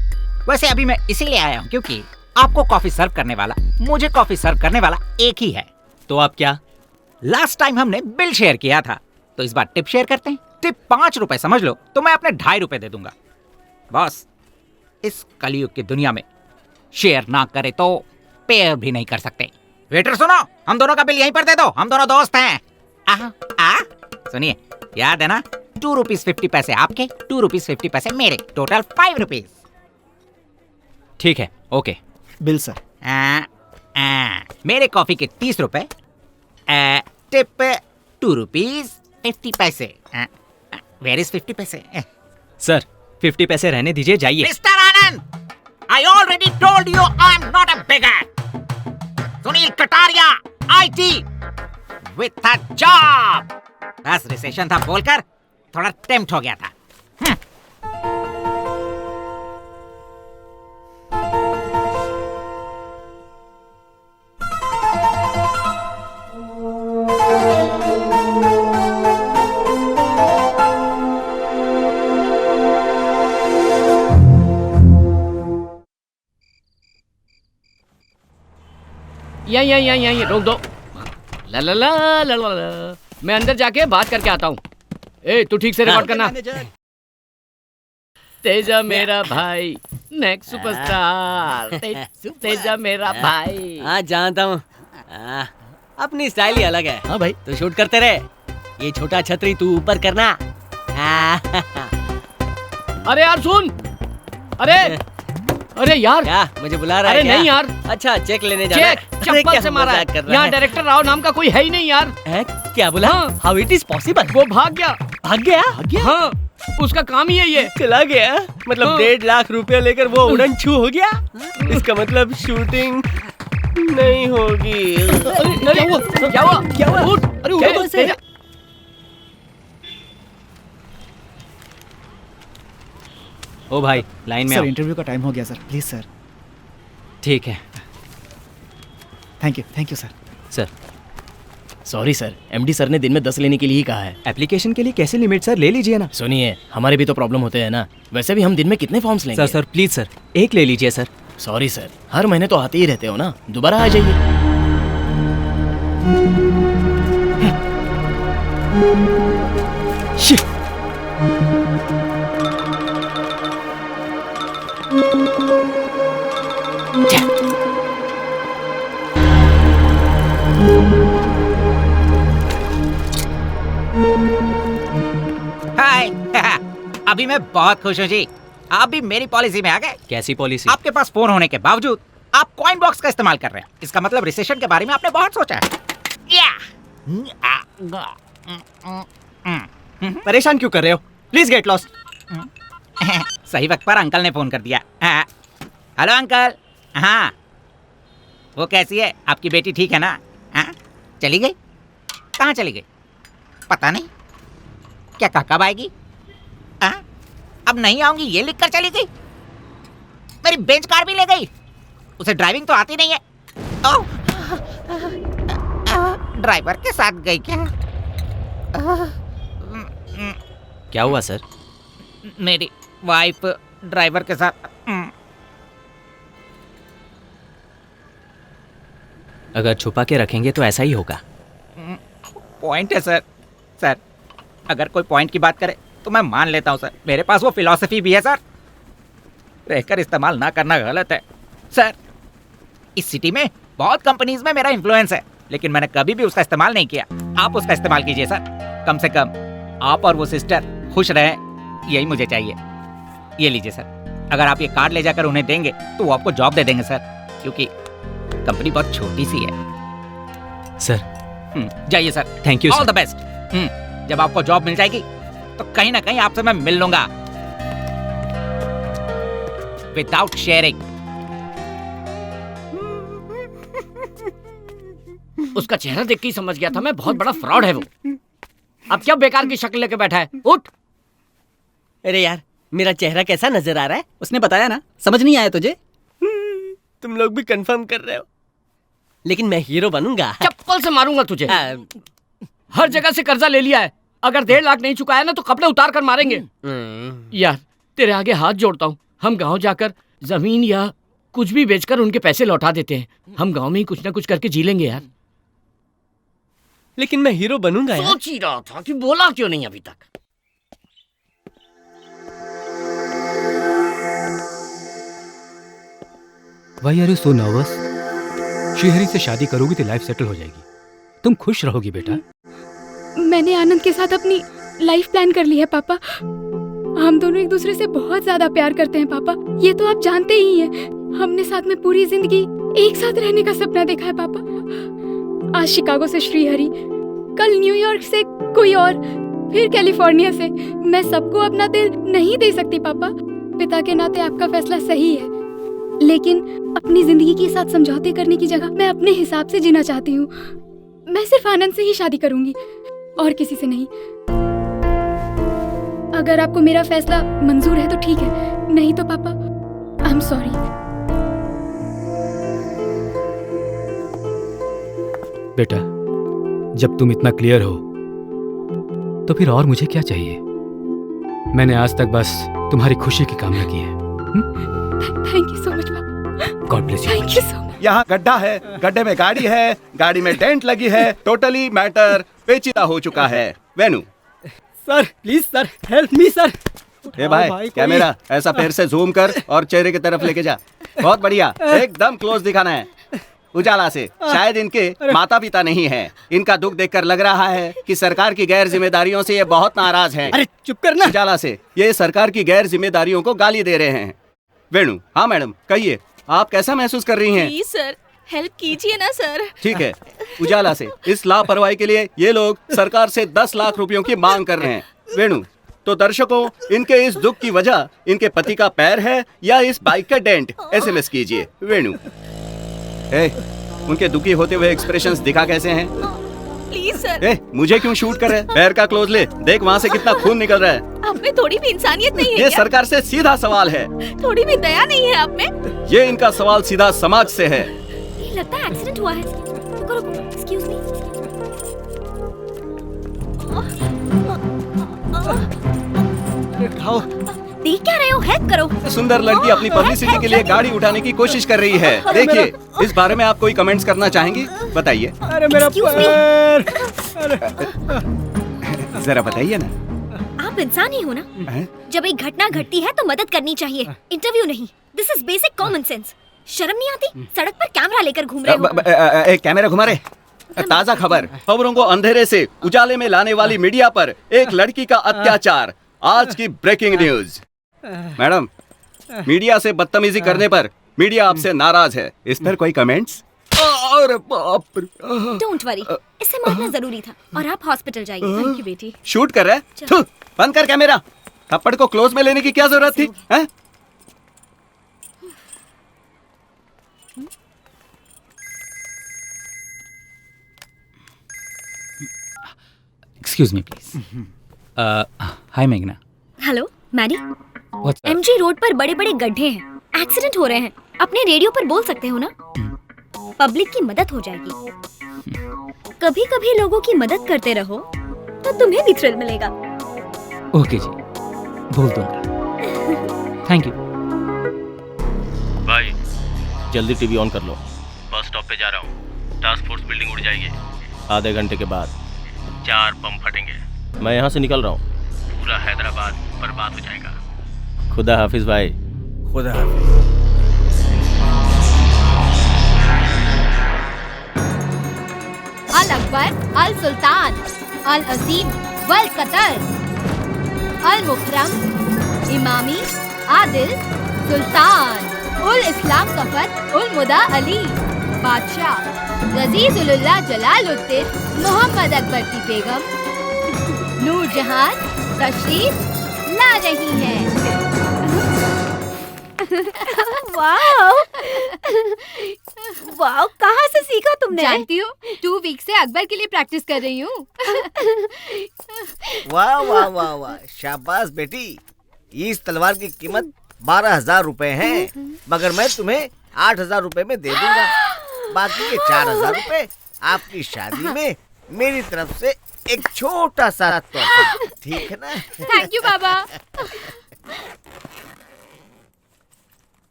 वैसे अभी मैं इसीलिए आया हूँ क्योंकि आपको कॉफी सर्व करने वाला, मुझे कॉफी सर्व करने वाला एक ही है। तो आप क्या? लास्ट टाइम हमने बिल शेयर किया था, तो इस बार टिप शेयर करते हैं। टिप 5 रुपए समझ लो, तो मैं अपने 2.5 रुपए दे दूंगा। बॉस, इस कलयुग की दुनिया में शेयर ना करे तो पेयर भी नहीं कर सकते। वेटर सुनो, हम दोनों का बिल यहीं पर दे दो, हम दोनों दोस्त हैं। सुनिए, याद है ना, 2 रुपीज 50 पैसे आपके, 2 रुपीज 50 पैसे मेरे, टोटल 5 रुपीज। ठीक है, ओके। Bill sir. मेरे कॉफी के 30 रुपए, टिप 2 रुपीज 50 पैसे। वेयर इज 50 पैसे? सर 50 पैसे रहने दीजिए, जाइए। Mister Anand, I already told you I'm not a beggar. Sunil Kataria, IT with a job. बस रिसेशन था बोलकर थोड़ा टेम्प्ट हो गया था। यहीं रोक दो। ला ला ला ला ला ला। मैं अंदर जाके बात करके आता हूँ। ए, तू ठीक से रिकॉर्ड करना। तेजा मेरा भाई, नेक्स्ट सुपरस्टार। तेजा मेरा भाई। हाँ जानता हूँ, अपनी स्टाइल ही अलग है। हाँ भाई, तो शूट करते रहे। ये छोटा छतरी तू ऊपर करना। अरे यार सुन, अरे अरे यार, क्या मुझे बुला रहा है? अरे नहीं यार, अच्छा चेक लेने जाना है। चप्पल से मारा है। यहाँ डायरेक्टर राव नाम का कोई है ही नहीं यार। क्या बोला? How it is possible? वो भाग गया। भाग गया? हाँ, उसका काम ही है ये। चला गया मतलब? 1.5 लाख रुपया लेकर वो उड़न छू हो गया। इसका मतलब शूटिंग नहीं होगी। क्या हुआ? क्या हुआ? क्या हुआ? उठ, अरे उठ कैसे? ओ भाई, लाइन में सर आओ। इंटरव्यू का टाइम हो गया सर, प्लीज सर। ठीक है। Thank you sir. Sir sorry sir, MD sir ने दिन में 10 लेने के लिए ही कहा है। एप्लीकेशन के लिए कैसे लिमिट सर? ले लीजिए ना। सुनिए, हमारे भी तो प्रॉब्लम होते हैं ना। वैसे भी हम दिन में कितने फॉर्म्स लेंगे? सर प्लीज सर, एक ले लीजिए सर। सॉरी सर, हर महीने तो आते ही रहते हो ना, दोबारा आ जाइए। हाय। अभी मैं बहुत खुश हूँ जी, आप भी मेरी पॉलिसी में आ गए। कैसी पॉलिसी? आपके पास फोन होने के बावजूद आप कॉइन बॉक्स का इस्तेमाल कर रहे हैं। इसका मतलब रिसेशन के बारे में आपने बहुत सोचा है। परेशान क्यों कर रहे हो? Please get lost. सही वक्त पर अंकल ने फोन कर दिया। Hello uncle. हाँ, वो कैसी है आपकी बेटी? ठीक है ना? हाँ, चली गई? कहाँ चली गई? पता नहीं। क्या कब आएगी? अब नहीं आऊंगी ये लिख कर चली गई। मेरी बेंच कार भी ले गई। उसे ड्राइविंग तो आती नहीं है। ओह, ड्राइवर के साथ गई क्या? क्या हुआ सर? मेरी वाइफ ड्राइवर के साथ। अगर छुपा के रखेंगे तो ऐसा ही होगा। पॉइंट है सर। सर, अगर कोई पॉइंट की बात करे तो मैं मान लेता हूँ सर। मेरे पास वो फिलॉसफी भी है सर। रहकर इस्तेमाल ना करना गलत है सर। इस सिटी में बहुत कंपनीज में मेरा इन्फ्लुएंस है, लेकिन मैंने कभी भी उसका इस्तेमाल नहीं किया। आप उसका इस्तेमाल कीजिए सर। कम से कम आप और वो सिस्टर खुश रहें, यही मुझे चाहिए। ये लीजिए सर। अगर आप ये कार्ड ले जाकर उन्हें देंगे तो वो आपको जॉब दे देंगे सर, क्योंकि कंपनी बहुत छोटी सी है सर। जाइए sir. Thank you all the best. जब आपको जॉब मिल जाएगी तो कहीं ना कहीं आपसे मैं मिल लूंगा विदाउट शेयरिंग। उसका चेहरा देख के ही समझ गया था मैं, बहुत बड़ा फ्रॉड है वो। अब क्या बेकार की शक्ल लेके बैठा है? उठ। अरे यार, मेरा चेहरा कैसा नजर आ रहा है? उसने बताया ना, समझ नहीं आया तुझे? तुम लोग भी कंफर्म कर रहे हो, लेकिन मैं हीरो बनूंगा। चप्पल से मारूंगा तुझे। हर जगह से कर्जा ले लिया है, अगर 1.5 लाख नहीं चुकाया ना तो कपड़े उतार कर मारेंगे। यार तेरे आगे हाथ जोड़ता हूँ, हम गांव जाकर जमीन या कुछ भी बेचकर उनके पैसे लौटा देते हैं। हम गांव में ही कुछ ना कुछ करके जी लेंगे यार। लेकिन मैं हीरो बनूंगा यार। सोच ही रहा था कि बोला क्यों नहीं अभी तक। Why are you so nervous? Shrihari से शादी करोगी तो लाइफ सेटल हो जाएगी। तुम खुश रहोगी बेटा। मैंने आनंद के साथ अपनी लाइफ प्लान कर ली है पापा। हम दोनों एक दूसरे से बहुत ज्यादा प्यार करते हैं पापा, ये तो आप जानते ही हैं। हमने साथ में पूरी जिंदगी एक साथ रहने का सपना देखा है पापा। आज शिकागो से श्रीहरि, कल न्यूयॉर्क से कोई और, फिर कैलिफोर्निया से। मैं सबको अपना दिल नहीं दे सकती पापा। पिता के नाते आपका फैसला सही है, लेकिन अपनी जिंदगी के साथ समझौते करने की जगह मैं अपने हिसाब से जीना चाहती हूँ। मैं सिर्फ आनंद से ही शादी करूंगी और किसी से नहीं। अगर आपको मेरा फैसला मंजूर है तो ठीक है, नहीं तो पापा आई एम सॉरी। बेटा, जब तुम इतना क्लियर हो तो फिर और मुझे क्या चाहिए? मैंने आज तक बस तुम्हारी खुशी की कामना की है। थैंक यू सो मच पापा। God bless you. Thank you so much. यहाँ गड्ढा है, गड्ढे में गाड़ी है, गाड़ी में डेंट लगी है, टोटली मैटर पेचीदा हो चुका है। Venu sir please sir, help me sir. ए भाई कैमरा ऐसा पैर से जूम कर और चेहरे की तरफ लेके जा। बहुत बढ़िया, एकदम क्लोज दिखाना है उजाला से। शायद इनके माता पिता नहीं हैं। इनका दुख देखकर लग रहा है कि सरकार की गैर जिम्मेदारियों से ये बहुत नाराज हैं। अरे चुप करना। उजाला से ये सरकार की गैर जिम्मेदारियों को गाली दे रहे हैं। वेणु, हाँ मैडम कहिए, आप कैसा महसूस कर रही हैं? प्लीज सर, हेल्प कीजिए ना सर। ठीक है, उजाला से इस लापरवाही के लिए ये लोग सरकार से 10 लाख रुपयों की मांग कर रहे हैं। वेणु, तो दर्शकों, इनके इस दुख की वजह इनके पति का पैर है या इस बाइक का डेंट? SMS कीजिए। वेणु, उनके दुखी होते हुए एक्सप्रेशंस दिखा कैसे हैं? Please sir. मुझे क्यों शूट कर रहे हैं? पैर का क्लोज ले, देख वहाँ से कितना खून निकल रहा है। आप में थोड़ी भी इंसानियत नहीं है ये क्या? सरकार से सीधा सवाल है। थोड़ी भी दया नहीं है आप में? ये इनका सवाल सीधा समाज से है। ये लगता है एक्सीडेंट हुआ है। रुको रुको, एक्सक्यूज मी। देख क्या रहे हो? हेल्प करो। सुंदर लड़की अपनी पब्लिसिटी के लिए गाड़ी उठाने की कोशिश कर रही है। देखिए, इस बारे में आप कोई कमेंट्स करना चाहेंगी? बताइए। अरे मेरा पैर। जरा बताइए ना। आप इंसान ही हो ना? जब एक घटना घटती है तो मदद करनी चाहिए, इंटरव्यू नहीं। This is basic common sense. शर्म नहीं आती? सड़क पर कैमरा लेकर घूम रहे हो। कैमरा घुमा रहे। ताजा खबर, खबरों को अंधेरे से उजाले में लाने वाली मीडिया पर एक लड़की का अत्याचार। आज की ब्रेकिंग न्यूज। मैडम, मीडिया से बदतमीजी करने पर मीडिया आपसे नाराज है। इस पर कोई कमेंट्स? अरे बाप रे। डोंट वरी, इसे मारना जरूरी था और आप हॉस्पिटल जाइए। थैंक यू बेटी। शूट कर रहे हैं? थू, बंद कर कैमरा। थप्पड़ को क्लोज में लेने की क्या जरूरत थी? हैं? Excuse me please. हाय मेघना। Hello Maddy. What's up? MG road पर बड़े बड़े गड्ढे हैं, एक्सीडेंट हो रहे हैं। अपने रेडियो पर बोल सकते हो ना? पब्लिक की मदद हो जाएगी। कभी कभी लोगों की मदद करते रहो तो तुम्हें भी थ्रिल मिलेगा। ओके जी, बोल दूंगा। Thank you. भाई जल्दी टीवी ऑन कर लो। बस स्टॉप पे जा रहा हूँ। टास्क फोर्स बिल्डिंग उड़ जाएगी। आधे घंटे के बाद 4 बम फटेंगे। मैं यहाँ से निकल रहा हूँ। पूरा हैदराबाद बर्बाद हो जाएगा। खुदा हाफिज भाई। खुदा हाफिज। अल अकबर, अल सुल्तान, अल अजीम, वल कतर, अल मुकरम, इमामी, आदिल, सुल्तान, उल इस्लाम कफर, उल मुदा अली, बादशाह, गजीजुल्लाह जलालुद्दीन, मोहम्मद अकबर की बेगम, नूरजहान तशरीफ ला रही है। वाओ वाओ, कहाँ से सीखा तुमने? जानती हो, 2 वीक से अकबर के लिए प्रैक्टिस कर रही हूँ। वाह वाह वाह वाह, शाबाश बेटी। इस तलवार की कीमत 12,000 रुपए है, मगर मैं तुम्हें 8,000 रुपए में दे दूंगा। बाकी के 4,000 रुपए आपकी शादी में मेरी तरफ से एक छोटा सा तोहफा, ठीक है ना? थैंक यू बाबा।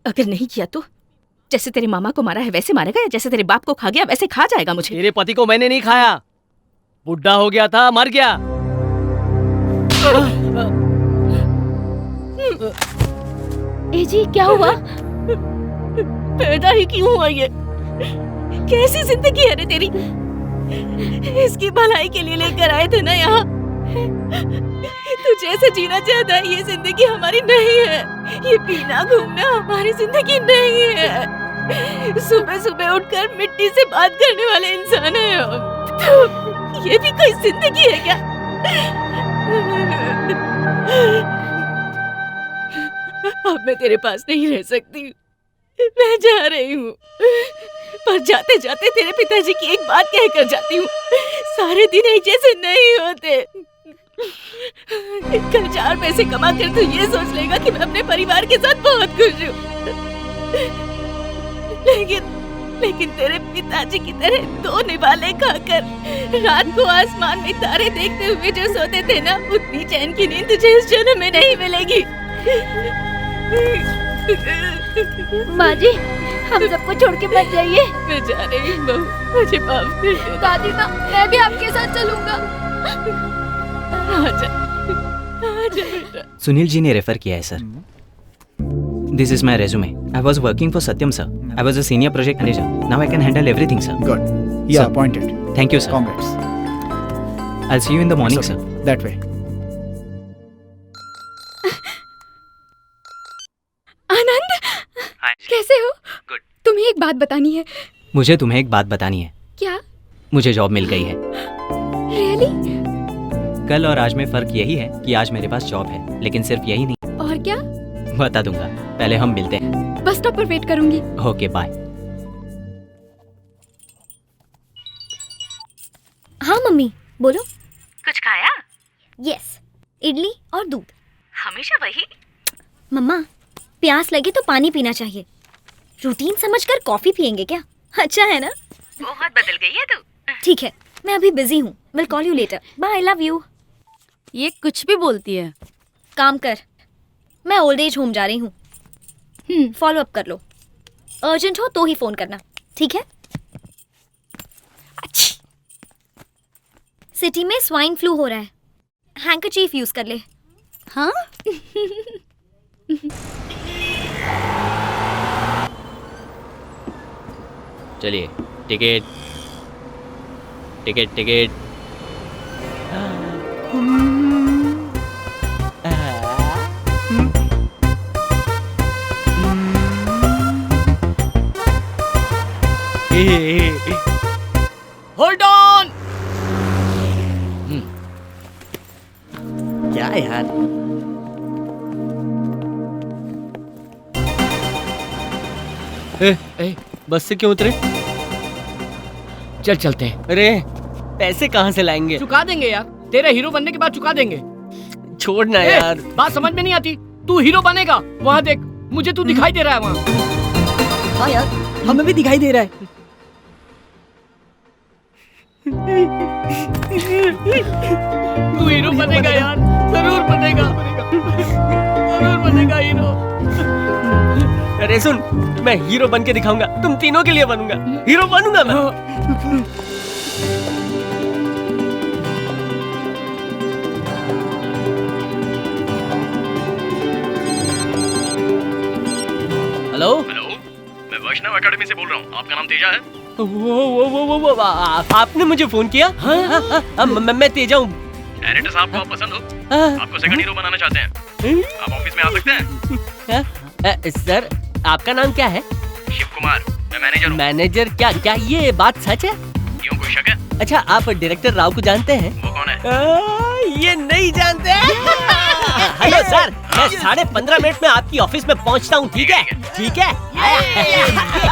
अगर नहीं किया तो जैसे तेरे मामा को मारा है वैसे मारेगा, या जैसे तेरे बाप को खा गया वैसे खा जाएगा मुझे? तेरे पति को मैंने नहीं खाया, बुढ़ा हो गया था, मर गया। ए जी, क्या हुआ? पैदा ही क्यों हुआ ये? कैसी जिंदगी है रे तेरी? इसकी भलाई के लिए लेकर आए थे ना यहाँ। तू जैसे जीना चाहता है ये जिंदगी हमारी नहीं है। ये पीना घूमना हमारी जिंदगी नहीं है। सुबह सुबह उठकर मिट्टी से बात करने वाले इंसान है हम। तो ये भी कोई जिंदगी है क्या? अब मैं तेरे पास नहीं रह सकती, मैं जा रही हूँ। पर जाते जाते तेरे पिताजी की एक बात कहकर जाती हूँ, सारे दिन एक जैसे नहीं होते। कल 4 पैसे कमा कर तू ये सोच लेगा कि मैं अपने परिवार के साथ बहुत खुश हूँ, लेकिन तेरे पिताजी की तरह 2 निवाले खाकर रात को आसमान में तारे देखते हुए जो सोते थे ना, उतनी चैन की नींद तुझे इस जन्म में नहीं मिलेगी। माँ जी, हम सबको छोड़ के मत जाइए। बेचारे बहू, मुझे माफ कर दे। दादी माँ, मैं भी आपके साथ चलूंगा। आजा, आजा बेटा। सुनील जी ने रेफर किया है sir. This is my resume. I was working for Satyam sir. I was a senior project manager. Now I can handle everything sir. Good, you are appointed. Thank you sir. Congrats. I see you in the morning sir. That way. Anand, कैसे हो? Good. तुम्हें एक बात बतानी है। मुझे तुम्हें एक बात बतानी है। क्या? मुझे जॉब मिल गई है। रियली? कल और आज में फर्क यही है कि आज मेरे पास जॉब है, लेकिन सिर्फ यही नहीं। और क्या? बता दूंगा, पहले हम मिलते हैं। बस स्टॉप पर वेट करूंगी। Okay bye. हाँ मम्मी बोलो। कुछ खाया? यस, इडली और दूध। हमेशा वही? मम्मा, प्यास लगे तो पानी पीना चाहिए। रूटीन समझकर कॉफी पियेंगे क्या? अच्छा है ना? बहुत बदल गई है तू। ठीक है, मैं अभी बिजी हूँ। Will call you later. Bye, love you. ये कुछ भी बोलती है। काम कर, मैं ओल्ड एज होम जा रही हूँ। फॉलो अप कर लो। अर्जेंट हो तो ही फोन करना, ठीक है? सिटी में स्वाइन फ्लू हो रहा है। हैंकरचीफ यूज कर ले। हाँ? चलिए, ticket ticket ticket. Hold on. क्या यार? बस से क्यों उतरे? चल चलते हैं। अरे पैसे कहाँ से लाएंगे? चुका देंगे यार, तेरे हीरो बनने के बाद चुका देंगे। छोड़ना यार। बात समझ में नहीं आती। तू हीरो बनेगा, वहाँ देख, मुझे तू दिखाई दे रहा है वहाँ। हाँ यार, हमें भी दिखाई दे रहा है। तू हीरो बनेगा यार, जरूर बनेगा, जरूर बनेगा हीरो। अरे सुन, मैं हीरो बन के दिखाऊंगा। तुम तीनों के लिए बनूंगा, हीरो बनूंगा मैं। हेलो हेलो, मैं वैष्णव एकेडमी से बोल रहा हूँ। आपका नाम तेजा है? वो आपने मुझे फोन किया? हाँ, मैं तेजा हूँ। डायरेक्टर साहब को आप पसंद हो? आपको सेकंड हीरो बनाना चाहते हैं। आप ऑफिस में आ सकते हैं। सर, आपका नाम क्या है? शिव कुमार, मैं मैनेजर हूँ। मैनेजर? क्या ये बात सच है? क्यों, कोई शक है? अच्छा, आप डायरेक्टर राव को जानते हैं? वो कौन है? ये नहीं जानते। हेलो सर, मैं 15.5 मिनट में आपकी ऑफिस में पहुंचता हूँ, ठीक है? ठीक है।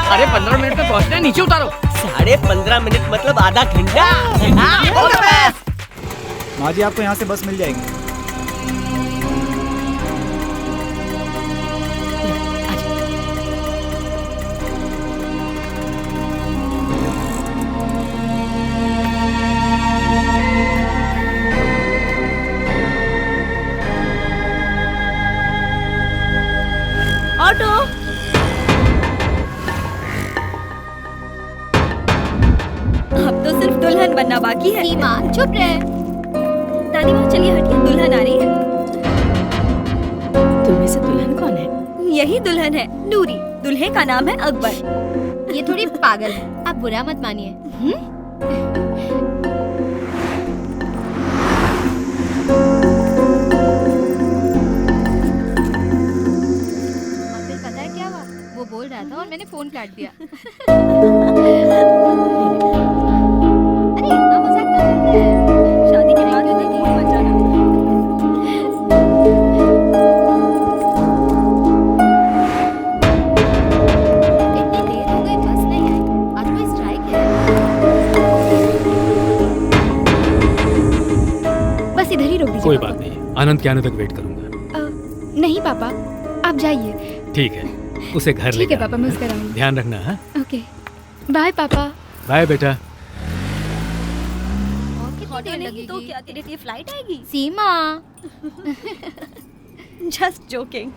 अरे 15 मिनट में पहुंचना है, नीचे उतारो। 15.5 मिनट मतलब आधा घंटा। माँ जी, आपको यहाँ से बस मिल जाएगी। ऑटो। अब तो सिर्फ दुल्हन बनना बाकी है। सीमा, चुप रहे। दादी माँ, चलिए हटिए, दुल्हन आ रही है। तुम में से दुल्हन कौन है? यही दुल्हन है, नूरी। दुल्हे का नाम है अकबर। ये थोड़ी पागल है, आप बुरा मत मानिए। और फिर पता है क्या हुआ? वो बोल रहा था और मैंने फोन काट दिया। अरे इतना मजाक कर रहे हैं। शादी के बाद होती थी बचाना। इतनी देर हो गई, बस नहीं आई। आज कोई स्ट्राइक है? बस इधर ही रोक दीजिए। कोई बात नहीं, आनंद के आने तक वेट करूंगा। नहीं पापा, आप जाइए। ठीक है, उसे घर ले ठीक है पापा, मैं उसका आऊंगी। ध्यान रखना। हाँ, ओके, बाय पापा। बाय बेटा। नहीं तो क्या तेरे लिए फ्लाइट आएगी? Seema. Just joking.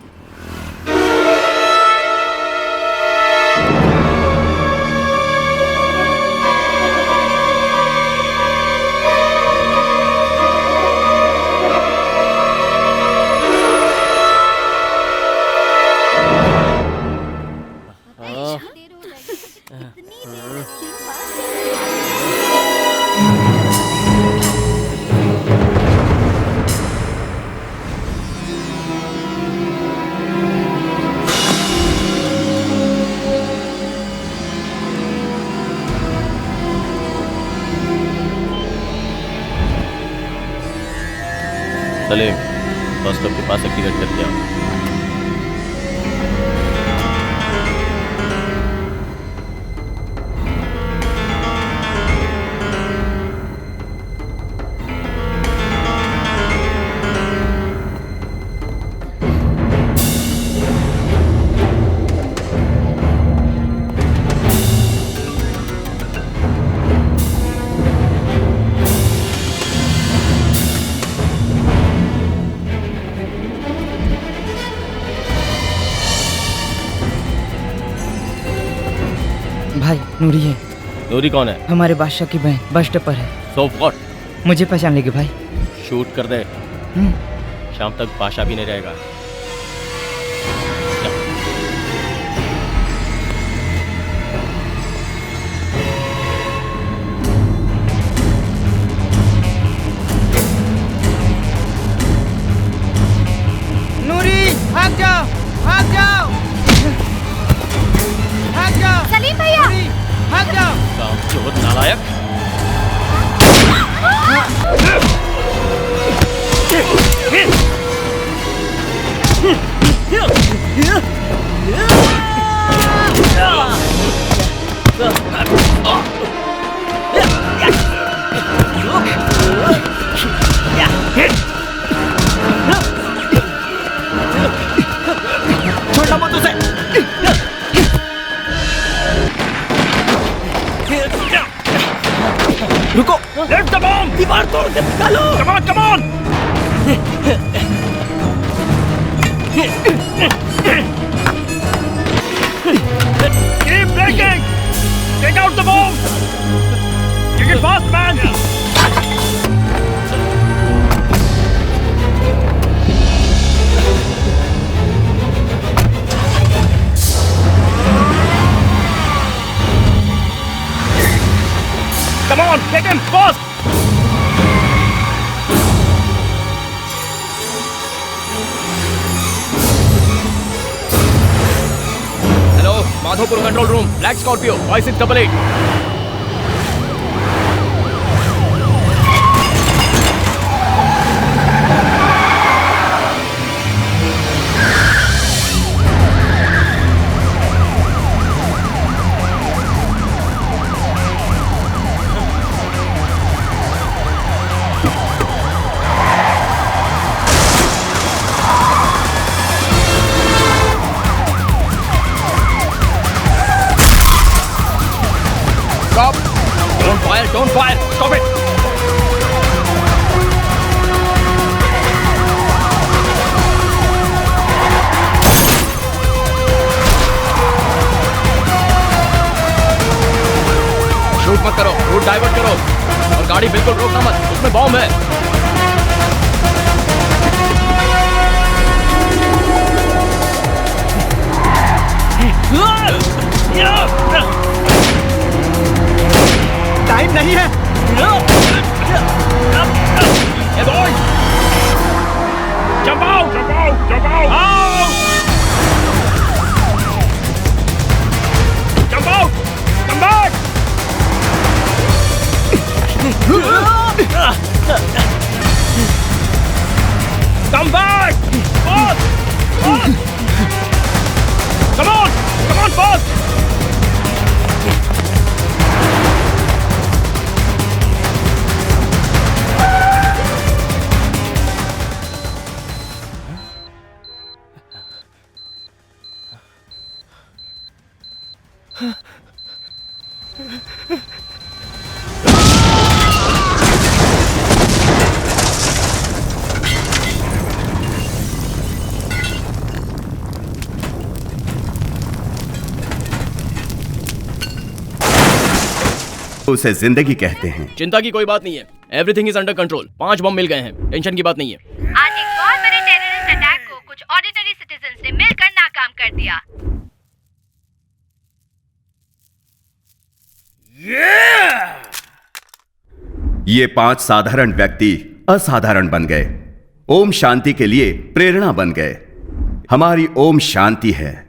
Pass activate करके आओ। भाई नूरी है। नूरी कौन है? हमारे बादशाह की बहन, बस स्टॉप पर है। So what? मुझे पहचान लेगी भाई। शूट कर दे, शाम तक बादशाह भी नहीं रहेगा। नूरी भाग जाओ, भाग जाओ, भाग जाओ। सलीम भैया भाग जाओ। कामचोर नालायक। छोटा मत उसे। रुको, लेट द बॉम्ब। दीवार तोड़ के निकालो। Come on, come on. Keep breaking. Take out the bomb. Take it fast, man. Come on, get him fast. Hello, Madhopur control room. Black Scorpio, Y688. Stop! Don't fire! Don't fire! Stop it! Shoot मत करो, route divert करो और गाड़ी बिल्कुल रोकना मत, उसमें bomb है। टाइम नहीं है। Hey boys! Jump out! Jump out! Jump out! Out! Jump out! Come back! Come back! Boss! Boss! Come on! Come on, boss! उसे जिंदगी कहते हैं। चिंता की कोई बात नहीं है, एवरीथिंग इज अंडर कंट्रोल। 5 बम मिल गए हैं, टेंशन की बात नहीं है। आज एक बहुत बड़े टेररिस्ट अटैक को कुछ ऑर्डिनरी सिटीजन से मिलकर नाकाम कर दिया। ये 5 साधारण व्यक्ति असाधारण बन गए, ओम शांति के लिए प्रेरणा बन गए। हमारी ओम शांति है।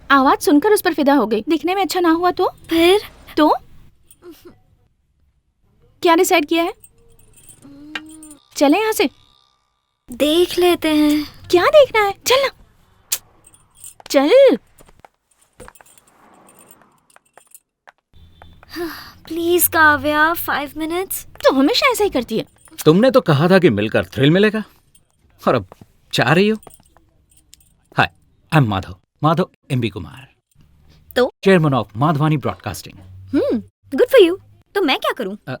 आवाज सुनकर उस पर फिदा हो गई। दिखने में अच्छा ना हुआ तो फिर तो क्या डिसाइड किया है? चले यहाँ से? देख लेते हैं। क्या देखना है? चल ना, चल। Please Kavya, 5 minutes. तो हमेशा ऐसा ही करती है। तुमने तो कहा था कि मिलकर थ्रिल मिलेगा, और अब चाह रही हो। Hi, I am Madhav MB Kumar, तो chairman of Madhavani broadcasting. Good for you. तो मैं क्या करूं? हाँ,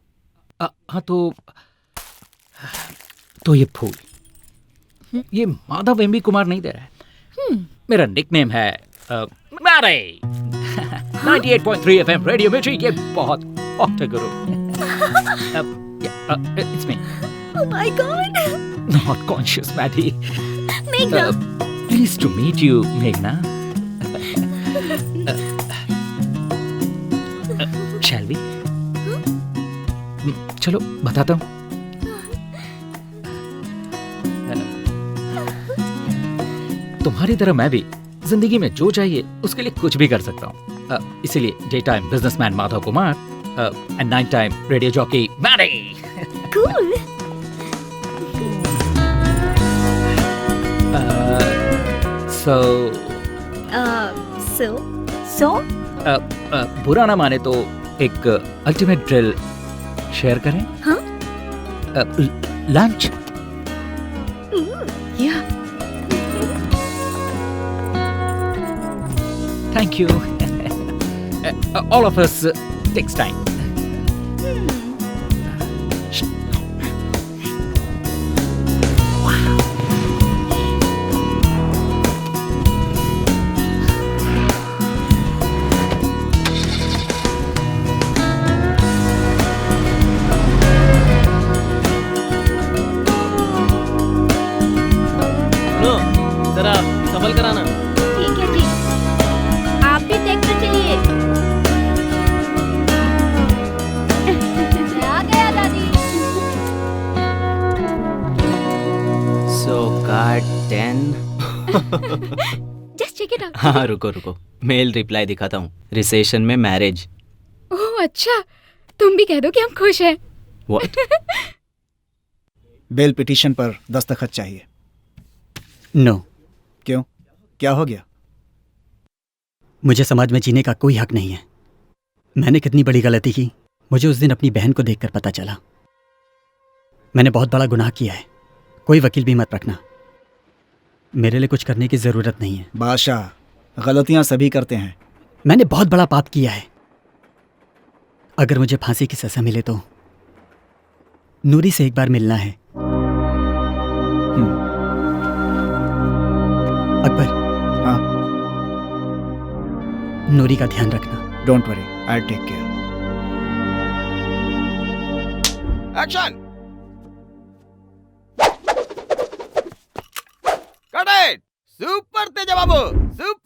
तो ये फूल, ये माधव एमबी कुमार नहीं दे रहा है। मेरा निकनेम है मारे। 98.3 FM रेडियो मिर्ची, ये बहुत हॉट है गुरु। It's me. Oh my God. Not conscious, Maddie. Meghna. Pleased to meet you, Meghna. Shall we? चलो बताता हूँ। तुम्हारी तरह मैं भी जिंदगी में जो चाहिए उसके लिए कुछ भी कर सकता हूँ। इसीलिए day time businessman Madhav Kumar and night time radio jockey Maddy. Cool. So? बुरा ना माने तो एक अल्टीमेट ड्रिल शेयर करें? हाँ? Lunch? Yeah. Thank you. All of us takes time. जरा संभल कर आना। ठीक है जी, आप भी देखते चलिए। आ गया दादी। So card 10. Just check it out. हाँ, रुको, मेल रिप्लाई दिखाता हूँ। रिसेशन में मैरिज। ओह अच्छा, तुम भी कह दो कि हम खुश हैं। What? बेल पिटीशन पर दस्तखत चाहिए। नो। क्यों, क्या हो गया? मुझे समाज में जीने का कोई हक नहीं है। मैंने कितनी बड़ी गलती की, मुझे उस दिन अपनी बहन को देखकर पता चला। मैंने बहुत बड़ा गुनाह किया है। कोई वकील भी मत रखना, मेरे लिए कुछ करने की जरूरत नहीं है। बादशाह, गलतियां सभी करते हैं। मैंने बहुत बड़ा पाप किया है। अगर मुझे फांसी की सजा मिले तो नूरी से एक बार मिलना है। अकबर। हाँ? नूरी का ध्यान रखना। Don't worry, I take care. Action. Cut it. Super Teja Babu, super.